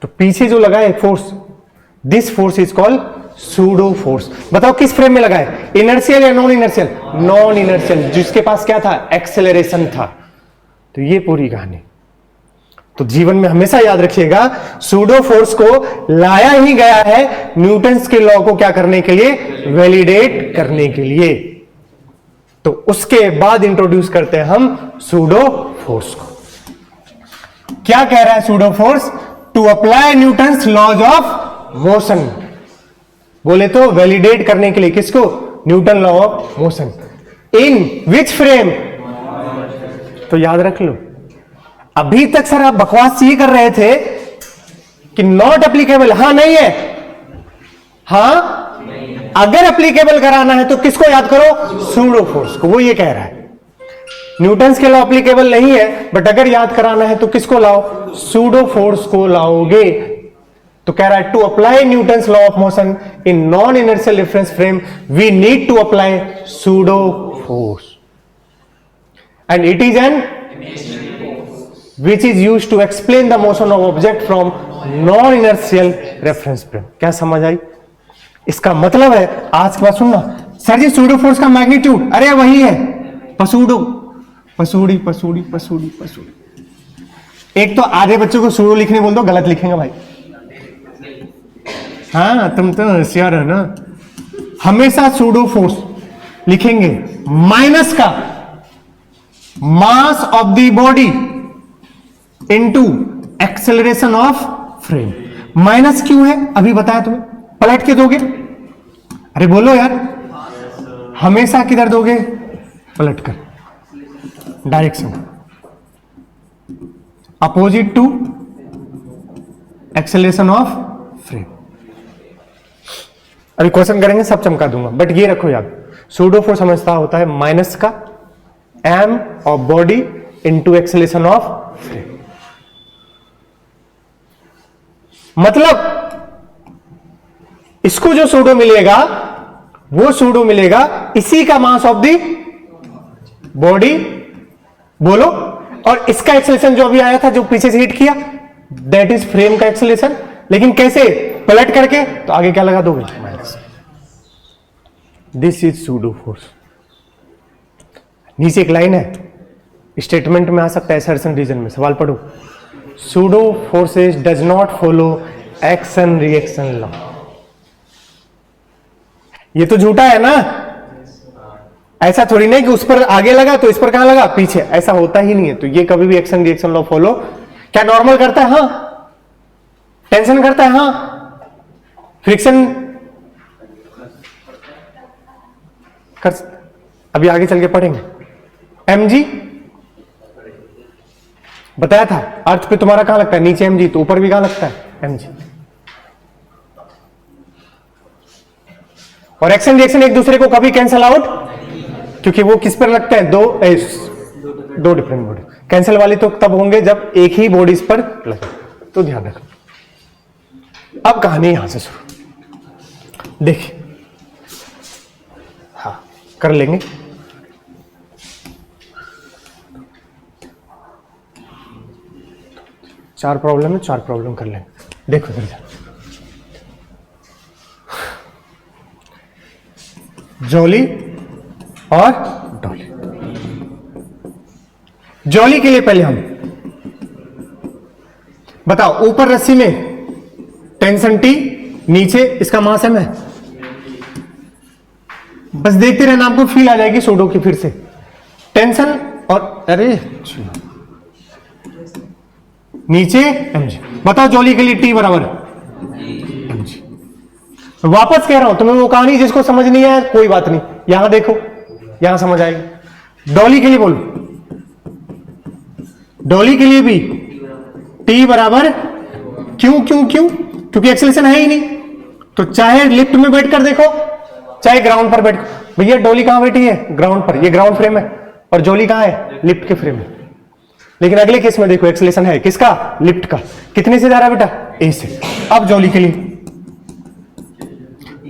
तो पीछे जो लगा है force, this force is called pseudo force. बताओ किस फ्रेम में लगा है? इनर्शियल या नॉन इनर्शियल? नॉन इनर्शियल, जिसके पास क्या था? एक्सेलरेशन था। तो ये पूरी कहानी। तो जीवन में हमेशा याद रखिएगा, सूडो फोर्स को लाया ही गया है न्यूटन्स के लॉ को क्या करने के लिए? वैलिडेट करने के लिए। तो उसके बाद इंट्रोड्यूस करते हैं हम सूडो फोर्स को। क्या कह रहा है pseudo force? To apply Newton's laws of motion. बोले तो वैलिडेट करने के लिए किसको? Newton law of motion. In which frame? तो याद रख लो, अभी तक सर आप बकवास ये कर रहे थे कि नॉट एप्लीकेबल। हां नहीं है, हां अगर एप्लीकेबल कराना है तो किसको याद करो? सूडो फोर्स को। वो ये कह रहा है न्यूटन्स के लॉ एप्लीकेबल नहीं है, बट अगर याद कराना है तो किसको लाओ? सूडो फोर्स को लाओगे। तो कह रहा है to apply Newton's law of motion in non inertial reference frame we need to apply pseudo force and it is an which is used to explain the motion of object from non-inertial reference frame। क्या समझ आई? इसका मतलब है, आज के बाद सुनना sir जी pseudo force का मैग्नीट्यूड, अरे वही है पसूडो, पसूड़ी पसूड़ी पसूड़ी पसूड़ी। एक तो आधे बच्चों को सूडो लिखने बोल दो, गलत लिखेंगे भाई। हाँ तुम तो होशियार है ना। हमेशा सूडो फोर्स लिखेंगे माइनस का mass of the body into acceleration of frame. Minus क्यों है अभी बताया तुम्हें, पलट के दोगे? अरे बोलो यार, हमेशा किधर दोगे? पलट कर, direction opposite to acceleration of frame. अभी क्वेश्चन करेंगे सब चमका दूंगा, बट ये रखो याद, सूडो फोर्स समझता होता है माइनस का m of body into acceleration of frame. मतलब इसको जो सूडो मिलेगा वो सूडो मिलेगा इसी का मास ऑफ दी बॉडी, बोलो, और इसका एक्सेलरेशन जो अभी आया था जो पीछे से हिट किया, दैट इज फ्रेम का एक्सेलरेशन। लेकिन कैसे? पलट करके। तो आगे क्या लगा दोगे? Minus. This is pseudo force. नीचे एक लाइन है, स्टेटमेंट में आ सकता है असर्शन रीजन में, सवाल पढ़ो। Pseudo forces does not follow action reaction law. ये तो झूठा है ना। ऐसा थोड़ी नहीं कि उस पर आगे लगा तो इस पर कहां लगा? पीछे। ऐसा होता ही नहीं है। तो ये कभी भी एक्शन रिएक्शन लॉ फॉलो क्या नॉर्मल करता है? हाँ। टेंशन करता है? हाँ। फ्रिक्शन कर, अभी आगे चल के पढ़ेंगे। mg बताया था, अर्थ पे तुम्हारा कहां लगता है? नीचे mg, तो ऊपर भी कहां लगता है? mg। और एक्शन रिएक्शन एक दूसरे को कभी कैंसल आउट, क्योंकि वो किस पर लगते हैं? दो डिफरेंट बॉडी। कैंसल वाली तो तब होंगे जब एक ही बॉडीज पर लगे, तो ध्यान रखो। अब कहानी यहां से शुरू, देखिए। हाँ कर लेंगे। चार प्रॉब्लम है, चार प्रॉब्लम कर लेंगे। देखो इधर जॉली और डॉली। जॉली के लिए पहले हम बताओ, ऊपर रस्सी में टेंशन टी, नीचे इसका मास एम है। बस देखते रहना, आपको फील आ जाएगी सूडो की। फिर से टेंशन और अरे नीचे mg। बताओ जॉली के लिए t बराबर mg। वापस कह रहा हूं तुम्हें वो कहानी जिसको समझ नहीं आया कोई बात नहीं, यहां देखो यहां समझ आएगी। डॉली के लिए बोलो, डॉली के लिए भी t बराबर क्यों क्यों क्यों? क्योंकि एक्सेलरेशन है ही नहीं, तो चाहे लिफ्ट में बैठ कर देखो चाहे ग्राउंड पर बैठ। भैया डॉली कहां बैठी है? ग्राउंड पर, ये ग्राउंड फ्रेम है और जॉली कहां है? लिफ्ट के फ्रेम में। लेकिन अगले केस में देखो एक्सेलरेशन है किसका? लिफ्ट का। कितने से जा रहा है बेटा? ए से। अब जॉली के लिए,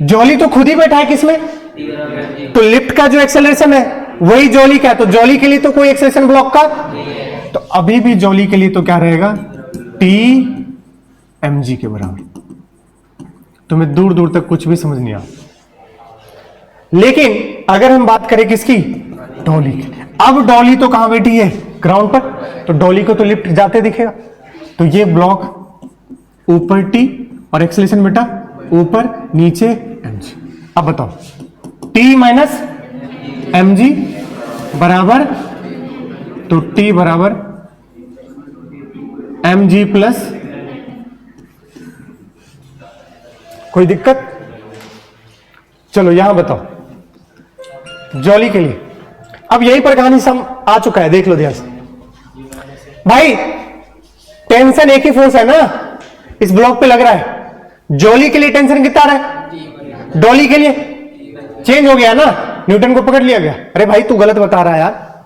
जॉली तो खुद ही बैठा है किसमें? तो लिफ्ट का जो एक्सेलरेशन है वही जॉली का है, तो जॉली के लिए तो कोई एक्सेलरेशन ब्लॉक का, तो अभी भी जॉली के लिए तो क्या रहेगा? टी mg के बराबर। तुम्हें दूर दूर तक कुछ भी समझ नहीं आ। लेकिन अगर हम बात करें किसकी? डॉली की। अब डॉली तो कहां बैठी है? ग्राउंड पर, तो डॉली को तो लिफ्ट जाते दिखेगा, तो ये ब्लॉक ऊपर टी और एक्सेलरेशन बेटा ऊपर नीचे mg। अब बताओ t माइनस mg बराबर, तो t बराबर mg प्लस, कोई दिक्कत? चलो यहां बताओ जॉली के लिए। अब यहीं पर कहानी सम आ चुका है, देख लो ध्यान से भाई। टेंशन एक ही फोर्स है ना, इस ब्लॉक पे लग रहा है। जॉली के लिए टेंशन कितना रहा है? डॉली के लिए चेंज हो गया ना, न्यूटन को पकड़ लिया गया। अरे भाई तू गलत बता रहा है यार,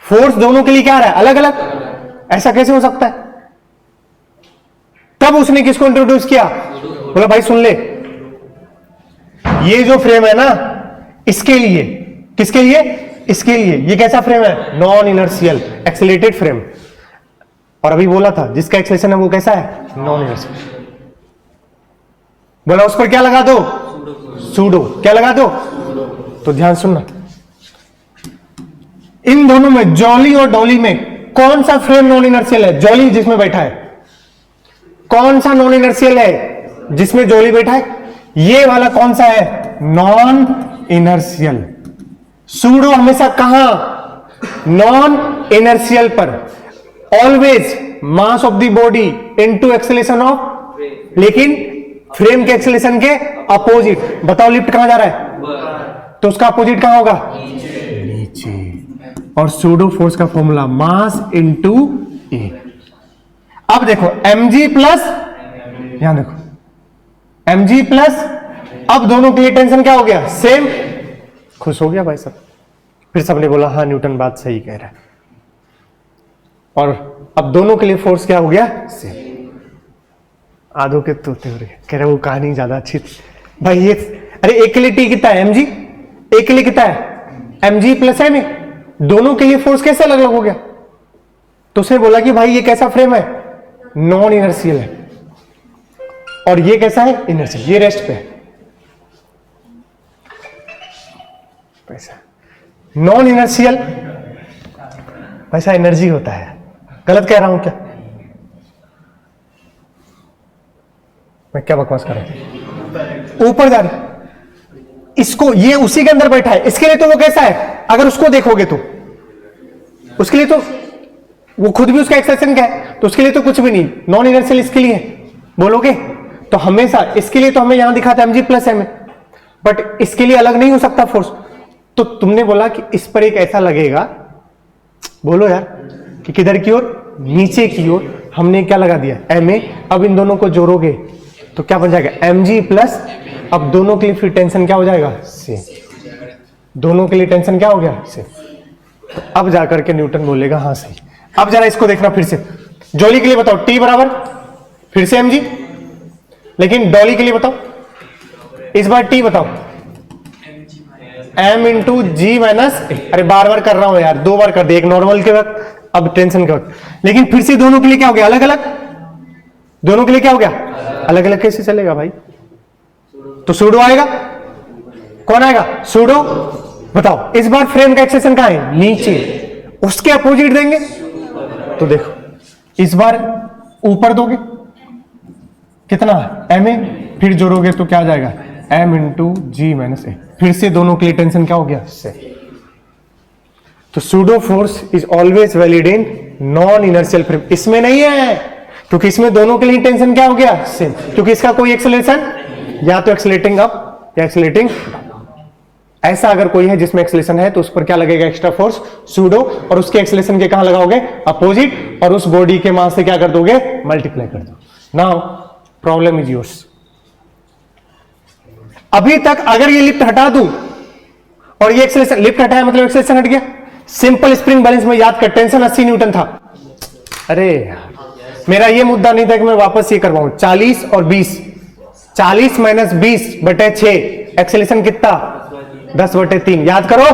फोर्स दोनों के लिए क्या रहा है? अलग अलग। ऐसा कैसे हो सकता है? तब उसने किसको इंट्रोड्यूस किया? बोला भाई सुन ले, ये जो फ्रेम है ना इसके लिए, किसके लिए? इसके लिए। ये कैसा फ्रेम है? Non inertial accelerated frame. और अभी बोला था जिसका एक्सेलरेशन है वो कैसा है? Non inertial. बोला उस पर क्या लगा दो? सूडो। क्या लगा दो? तो ध्यान सुनना, इन दोनों में जॉली और डॉली में कौन सा फ्रेम नॉन इनर्शियल है? जॉली जिसमें बैठा है। कौन सा नॉन इनर्शियल है? जिसमें जॉली बैठा है। ये वाला कौन सा है? Non inertial. सूडो हमेशा कहां? नॉन इनर्शियल पर। Always mass of the body into acceleration of, लेकिन फ्रेम के एक्सेलरेशन के अपोजिट। बताओ लिफ्ट कहां जा रहा है? तो उसका अपोजिट कहां होगा? नीचे। और सूडो फोर्स का फॉर्मूला मास इनटू ए। अब देखो mg प्लस, यहां देखो mg प्लस, अब दोनों के लिए टेंशन क्या हो गया? सेम। खुश हो गया भाई सब। फिर सबने बोला हाँ न्यूटन बात सही कह रहा है। और अब दोनों के लिए फोर्स क्या हो गया? सेम। आधो के तोते हो रहे, कह रहे वो कहानी ज्यादा अच्छी थी भाई ये। अरे एक के लिए टी कितना है? mg। एक के लिए कितना है? mg plus m। दोनों के लिए फोर्स कैसे अलग अलग हो गया? तो उसने बोला कि भाई ये कैसा फ्रेम है? नॉन इनर्शियल है। और ये कैसा है? इनर्शियल। ये रेस्ट पे है। पैसा नॉन इनर्शियल, पैसा एनर्जी होता है। गलत कह रहा हूं क्या? मैं क्या बकवास कर रहा हूं? ऊपर जा रहा, इसको, ये उसी के अंदर बैठा है। इसके लिए तो वो कैसा है? अगर उसको देखोगे तो उसके लिए तो वो खुद भी उसका एक्सेलरेशन क्या है, तो उसके लिए तो कुछ भी नहीं। नॉन इनर्शियल इसके लिए बोलोगे तो हमेशा इसके लिए तो हमें यहां दिखाता है mg प्लस m, बट इसके लिए अलग नहीं हो सकता फोर्स। तो तुमने बोला कि इस पर एक ऐसा लगेगा, बोलो यार, कि किधर की ओर? नीचे की ओर। हमने क्या लगा दिया? ma। अब इन दोनों को जोड़ोगे तो क्या बन जाएगा? mg plus. अब दोनों के लिए फिर टेंशन क्या हो जाएगा? सेम। दोनों के लिए टेंशन क्या हो गया? सेम। तो अब जाकर के न्यूटन बोलेगा हाँ सही। अब जरा इसको देखना फिर से। जॉली के लिए बताओ t बराबर फिर से mg, लेकिन डॉली के लिए बताओ इस बार t बताओ m इंटू जी माइनस। अरे बार बार कर रहा हूं यार, दो बार कर दे, एक नॉर्मल के वक्त अब टेंशन के वक्त। लेकिन फिर से दोनों के लिए क्या हो गया? अलग अलग। दोनों के लिए क्या हो गया? अलग अलग। कैसे चलेगा भाई? तो सूडो आएगा। कौन आएगा? सूडो। बताओ इस बार फ्रेम का एक्सेलरेशन कहां है? नीचे। उसके अपोजिट देंगे तो देखो इस बार ऊपर दोगे कितना? ma। फिर जोड़ोगे तो क्या आ जाएगा? m इंटू जी माइनस ए। फिर से दोनों के लिए टेंशन क्या हो गया? से। तो pseudo force is always valid in non inertial frame. इसमें नहीं है, क्योंकि इसमें दोनों के लिए टेंशन क्या हो गया, सेम, क्योंकि इसका कोई एक्सेलरेशन या तो एक्सेलरेटिंग अप या एक्सेलरेटिंग। ऐसा अगर कोई है जिसमें एक्सेलरेशन है तो उस पर क्या लगेगा, एक्स्ट्रा फोर्स सूडो, और उसके एक्सेलरेशन के कहां लगाओगे, अपोजिट, और उस बॉडी के मास से क्या कर दोगे, मल्टीप्लाई कर दो। Now problem is yours. अभी तक अगर ये लिफ्ट हटा दूं और ये एक्सेलरेशन, लिफ्ट हटाया मतलब एक्सेलरेशन हट गया। सिंपल स्प्रिंग बैलेंस में याद कर, टेंशन 80 न्यूटन था। अरे यार, मेरा ये मुद्दा नहीं था कि मैं वापस ये करवाऊं। 40 और 20, 40 माइनस 20/6, एक्सेलरेशन कितना, 10/3। याद करो,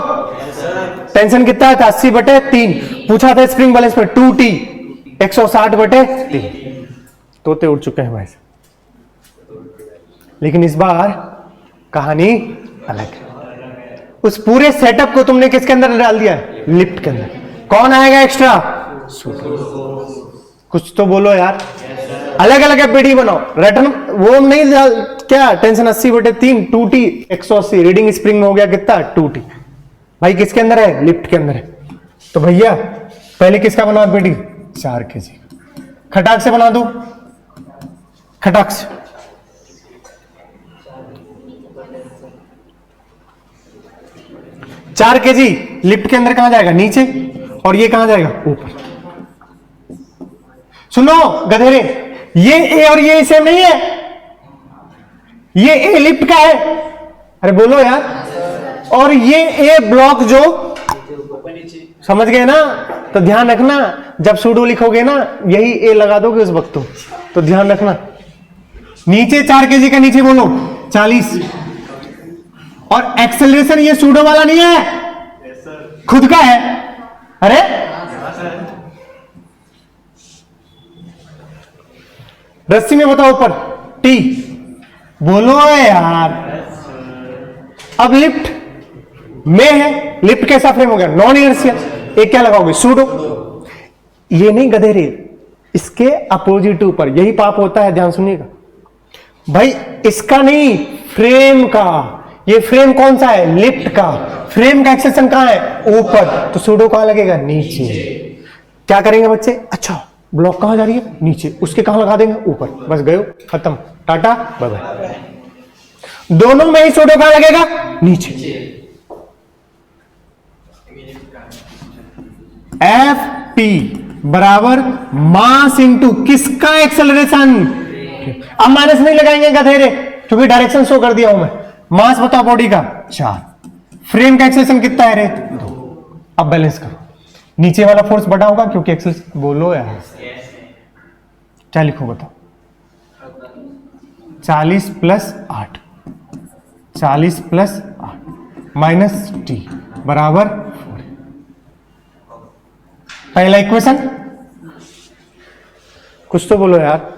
टेंशन कितना था, 80/3। पूछा था स्प्रिंग बैलेंस में 2T, 160/3। तोते उड़ चुके हैं भाई। लेकिन इस बार कहानी अलग है। उस पूरे सेटअप को तुमने किसके अंदर डाल दिया है, लिफ्ट के अंदर। कौन आएगा एक्स्ट्रा, कुछ तो बोलो यार। अलग अलग एपीडी बनाओ, रिटर्न वो नहीं क्या, टेंशन 80/3, 2T 180, रीडिंग स्प्रिंग में हो गया कितना, 2T। भाई किसके अंदर है, लिफ्ट के अंदर है। तो भैया पहले किसका बनाओ एपीडी, 4 kg। खटाक से बना दो, खटाक से। चार kg लिफ्ट के अंदर कहां जाएगा, नीचे, और ये कहां जाएगा, ऊपर। सुनो गधेरे, ये ए और ये सेम नहीं है, ये ए लिफ्ट का है, अरे बोलो यार, और ये ए ब्लॉक जो, समझ गए ना। तो ध्यान रखना, जब सूडो लिखोगे ना, यही ए लगा दोगे उस वक्त तो ध्यान रखना। नीचे 4 kg का, नीचे बोलो 40। और एक्सेलरेशन ये सूडो वाला नहीं है, खुद का है। अरे रस्सी में बताओ ऊपर, टी, बोलो यार। अब लिफ्ट में है, लिफ्ट कैसा फ्रेम हो गया, नॉन इनर्शियल। एक क्या लगाओगे, सूडो। ये नहीं गधेरे, इसके अपोजिट ऊपर, यही पाप होता है, ध्यान सुनिएगा भाई। इसका नहीं, फ्रेम का। ये फ्रेम कौन सा है, लिफ्ट का। फ्रेम का एक्सेशन कहां है, ऊपर, तो सूडो कहां लगेगा, नीचे। क्या करेंगे बच्चे, अच्छा ब्लॉक कहां जा रही है, नीचे, उसके कहां लगा देंगे, ऊपर। बस गए, खत्म, टाटा बाय बाय। दोनों में ही सूडो कहां लगेगा, नीचे। एफ पी बराबर मास इंटू किसका एक्सेलरेशन। अब माइनस नहीं लगाएंगे गधेरे, क्योंकि डायरेक्शन शो कर दिया हूं मैं। मास बताओ बॉडी का 4, फ्रेम का एक्सेलरेशन कितना है रे, 2। अब बैलेंस करो, नीचे वाला फोर्स बड़ा होगा क्योंकि एक्सेलरेशन, बोलो यार क्या लिखो बताओ, 40 + 8, 40 + 8 माइनस टी बराबर 4। पहला इक्वेशन, कुछ तो बोलो यार।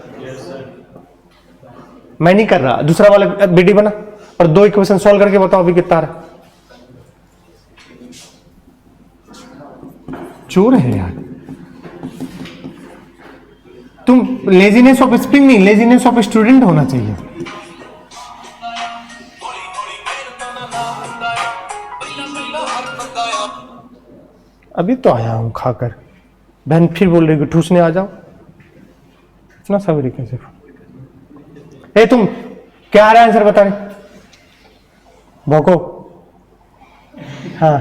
मैं नहीं कर रहा, दूसरा वाला बीडी बना और 2 इक्वेशन सॉल्व करके बताओ अभी कितना रहा। चोर है यार तुम। लेजीनेस ऑफ स्प्रिंग नहीं, लेजीनेस ऑफ स्टूडेंट होना चाहिए। अभी तो आया हूं खाकर, बहन फिर बोल रही कि ठूसने आ जाओ। इतना सवेरे कैसे। ए तुम क्या आ रहा है आंसर बता रहे, भोको। हाँ,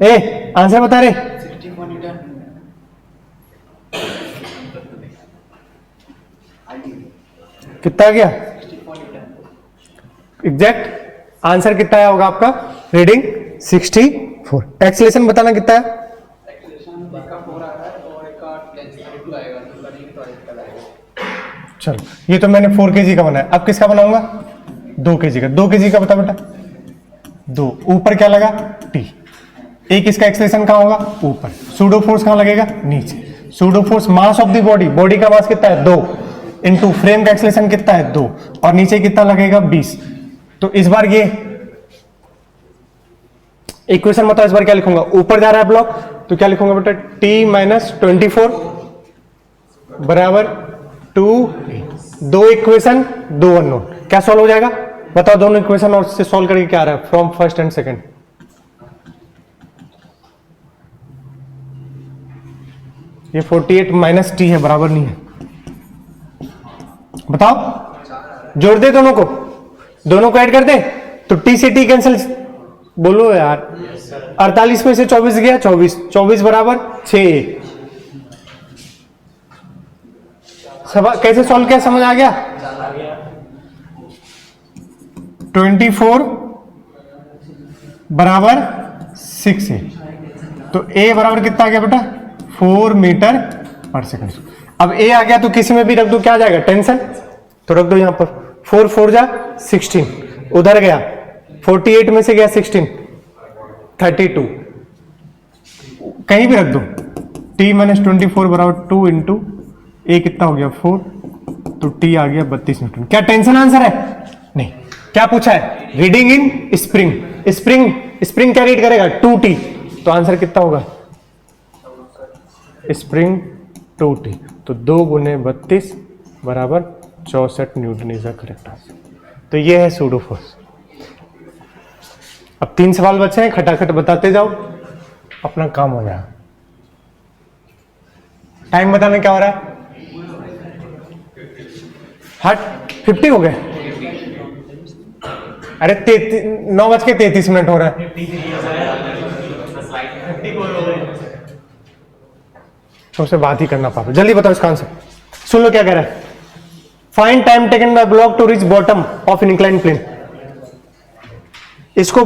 ए आंसर बता रहे। 64 न्यूटन। कितना आ गया एग्जैक्ट आंसर कितना आया होगा आपका रीडिंग 64। एक्सेलेरेशन बताना कितना है। चलो ये तो मैंने 4 kg का बनाया, अब किसका बनाऊंगा 2 kg का। 2 kg का बता बेटा 2 ऊपर क्या लगा T। एक इसका एक्सेलेरेशन कहां होगा ऊपर। सूडो फोर्स कहां लगेगा नीचे। Pseudo force mass of the body, body का मास कितना है 2 इंटू फ्रेम का एक्सेलेरेशन कितना है 2 और नीचे कितना लगेगा 20। तो इस बार ये इक्वेशन बताओ, इस बार क्या लिखूंगा। ऊपर जा रहा है ब्लॉक तो क्या लिखूंगा बेटा T माइनस 24 बराबर 2। दो इक्वेशन 2 अननोन, क्या सॉल्व हो जाएगा बताओ। दोनों इक्वेशन और से सॉल्व करके क्या आ रहा है फ्रॉम फर्स्ट एंड सेकंड। ये 48 माइनस टी है, बराबर नहीं है। बताओ जोड़ दे दोनों को, दोनों को ऐड कर दे तो टी से टी कैंसिल। बोलो यार 48 में से 24 गया 24, 24 बराबर 6। सब कैसे सॉल्व किया समझ आ गया। 24 बराबर 6 है तो a बराबर कितना आ गया बेटा 4 मीटर पर सेकंड। अब a आ गया तो किसी में भी रख दो क्या आ जाएगा टेंशन, तो रख दो यहां पर 4 4 जा 16, उधर गया 48 में से गया 16 32, कहीं भी रख दो। t माइनस 24 बराबर 2 इंटू ए कितना हो गया 4 तो t आ गया 32 न्यूटन। क्या टेंशन आंसर है नहीं। क्या पूछा है reading in spring. Spring spring क्या रीड करेगा 2t, तो आंसर कितना होगा स्प्रिंग 2t तो 2 गुने 32 बराबर 64 Newton is the correct answer. तो ये है सूडो फोर्स। अब 3 सवाल बचे हैं, खटाखट बताते जाओ अपना काम हो जाएगा। टाइम बताना क्या हो रहा है हट 50 हो गए। अरे 9:33 हो रहा है। तुमसे बात ही करना पापा, जल्दी बताओ इसका आंसर। सुन लो क्या कह रहा है। Find time taken by block to reach bottom of incline plane. इसको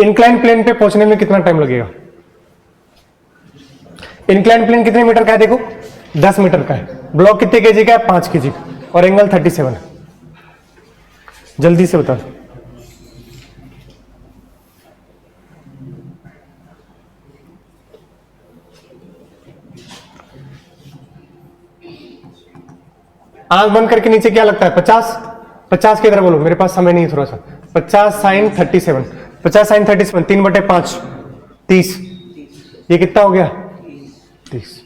इंक्लाइन प्लेन पे पहुंचने में कितना टाइम लगेगा। इंक्लाइन प्लेन कितने मीटर का है देखो 10 मीटर का है। ब्लॉक कितने केजी का है 5 केजी का और एंगल 37 है। जल्दी से बता। आंख बंद करके नीचे क्या लगता है 50 की तरह बोलो, मेरे पास समय नहीं है थोड़ा सा। 50 साइन 37, 50 साइन 37 3/5 30। ये कितना हो गया 30।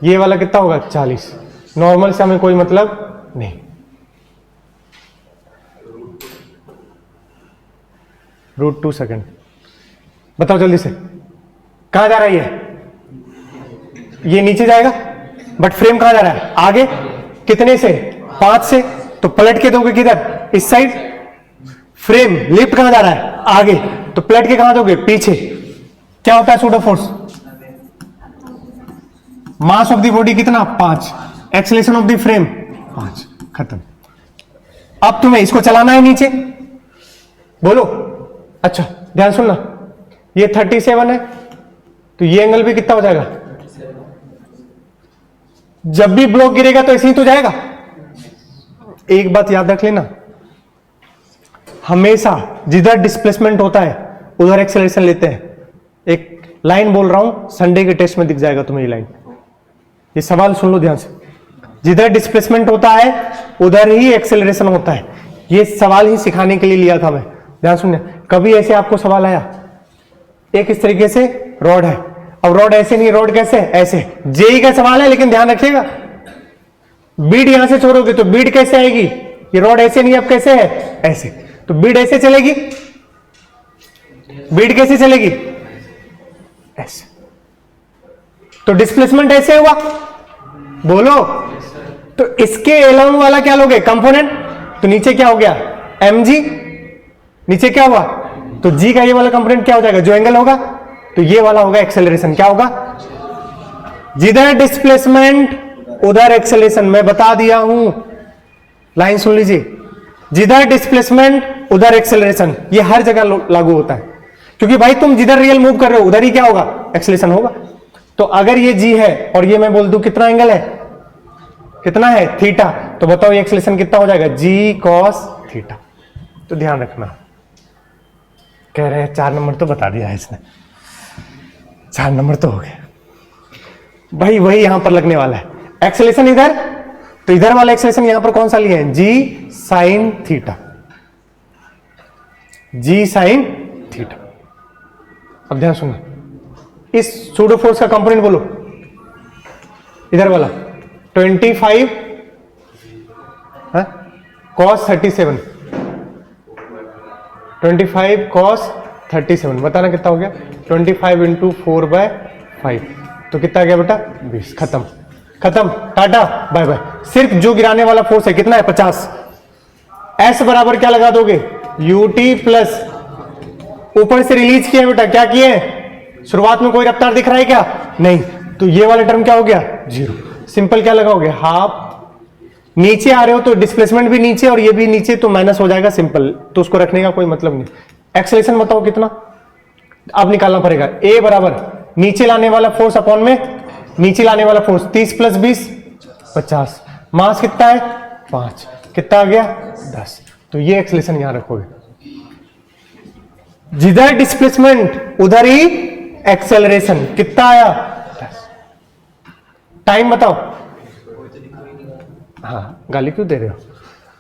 ये वाला कितना होगा 40। नॉर्मल से हमें कोई मतलब नहीं। √2 सेकेंड। बताओ जल्दी से कहां जा रहा है ये नीचे जाएगा बट फ्रेम कहां जा रहा है आगे। कितने से 5 से, तो पलट के दोगे किधर इस साइड। फ्रेम लिफ्ट कहां जा रहा है आगे, तो पलट के कहां दोगे पीछे। क्या होता है pseudo force mass of the body कितना 5, एक्सेलेरेशन ऑफ द फ्रेम 5, खत्म। अब तुम्हें इसको चलाना है नीचे बोलो। अच्छा ध्यान सुनना, ये 37 है तो ये एंगल भी कितना हो जाएगा। जब भी ब्लॉक गिरेगा तो ऐसे ही तो जाएगा। एक बात याद रख लेना, हमेशा जिधर डिस्प्लेसमेंट होता है उधर एक्सेलरेशन लेते हैं। एक लाइन बोल रहा हूं, संडे के टेस्ट में दिख जाएगा तुम्हें ये लाइन। ये सवाल सुन लो ध्यान से, जिधर डिस्प्लेसमेंट होता है उधर ही एक्सेलरेशन होता है। ये सवाल ही सिखाने के लिए लिया था मैं, ध्यान सुनना। कभी ऐसे आपको सवाल आया, एक इस तरीके से रॉड है, अब रॉड ऐसे नहीं, रॉड कैसे ऐसे। जेई का सवाल है लेकिन ध्यान रखिएगा, बीड यहां से छोड़ोगे तो बीड कैसे आएगी। ये रॉड ऐसे नहीं, अब कैसे है ऐसे, तो बीड ऐसे चलेगी। बीड कैसे चलेगी ऐसे, तो डिस्प्लेसमेंट ऐसे हुआ बोलो। तो इसके एलोंग वाला क्या लोगे कंपोनेंट, तो नीचे क्या हो गया mg, नीचे क्या हुआ तो g का ये वाला कंपोनेंट क्या हो जाएगा जो एंगल होगा, तो ये वाला होगा एक्सेलरेशन, क्या होगा जिधर डिस्प्लेसमेंट उधर एक्सेलरेशन। मैं बता दिया हूं, लाइन सुन लीजिए, जिधर डिस्प्लेसमेंट उधर एक्सेलरेशन, ये हर जगह लागू होता है, क्योंकि भाई तुम जिधर रियल मूव कर रहे हो उधर ही क्या होगा एक्सेलरेशन होगा। तो अगर ये g है और ये मैं बोल दूं कितना एंगल है, कितना है थीटा, तो बताओ ये एक्सेलरेशन कितना हो जाएगा g cos थीटा। तो ध्यान रखना, कह रहे हैं 4 नंबर तो बता दिया है इसने, 4 नंबर तो हो गए भाई, वही यहां पर लगने वाला है। एक्सेलरेशन इधर, तो इधर वाला एक्सेलरेशन यहां पर कौन सा लिए हैं g sin theta, g sin theta. अब ध्यान सुनो, इस सूडो फोर्स का कंपोनेंट बोलो, इधर वाला 25 cos 37, 25 cos 37, बताना कितना हो गया 25 इंटू 4/5, तो कितना गया बेटा 20। खत्म खत्म, टाटा बाय बाय। सिर्फ जो गिराने वाला फोर्स है कितना है 50। एस बराबर क्या लगा दोगे यूटी प्लस, ऊपर से रिलीज किया बेटा, क्या किए शुरुआत में कोई रफ्तार दिख रहा है क्या, नहीं, तो ये वाला टर्म क्या हो गया 0। सिंपल क्या लगाओगे हाफ, नीचे आ रहे हो तो डिस्प्लेसमेंट भी नीचे और ये भी नीचे, तो माइनस हो जाएगा सिंपल, तो उसको रखने का कोई मतलब नहीं। एक्सेलरेशन बताओ कितना, अब निकालना पड़ेगा। ए बराबर नीचे लाने वाला फोर्स अपॉन में नीचे लाने वाला फोर्स 30 + 20 50, मास कितना है 5, कितना आ गया 10, तो ये एक्सेलरेशन यहां रखोगे। जिधर डिस्प्लेसमेंट उधर ही एक्सेलरेशन, कितना आया 10। टाइम बताओ, हाँ गाली क्यों दे रहे हो,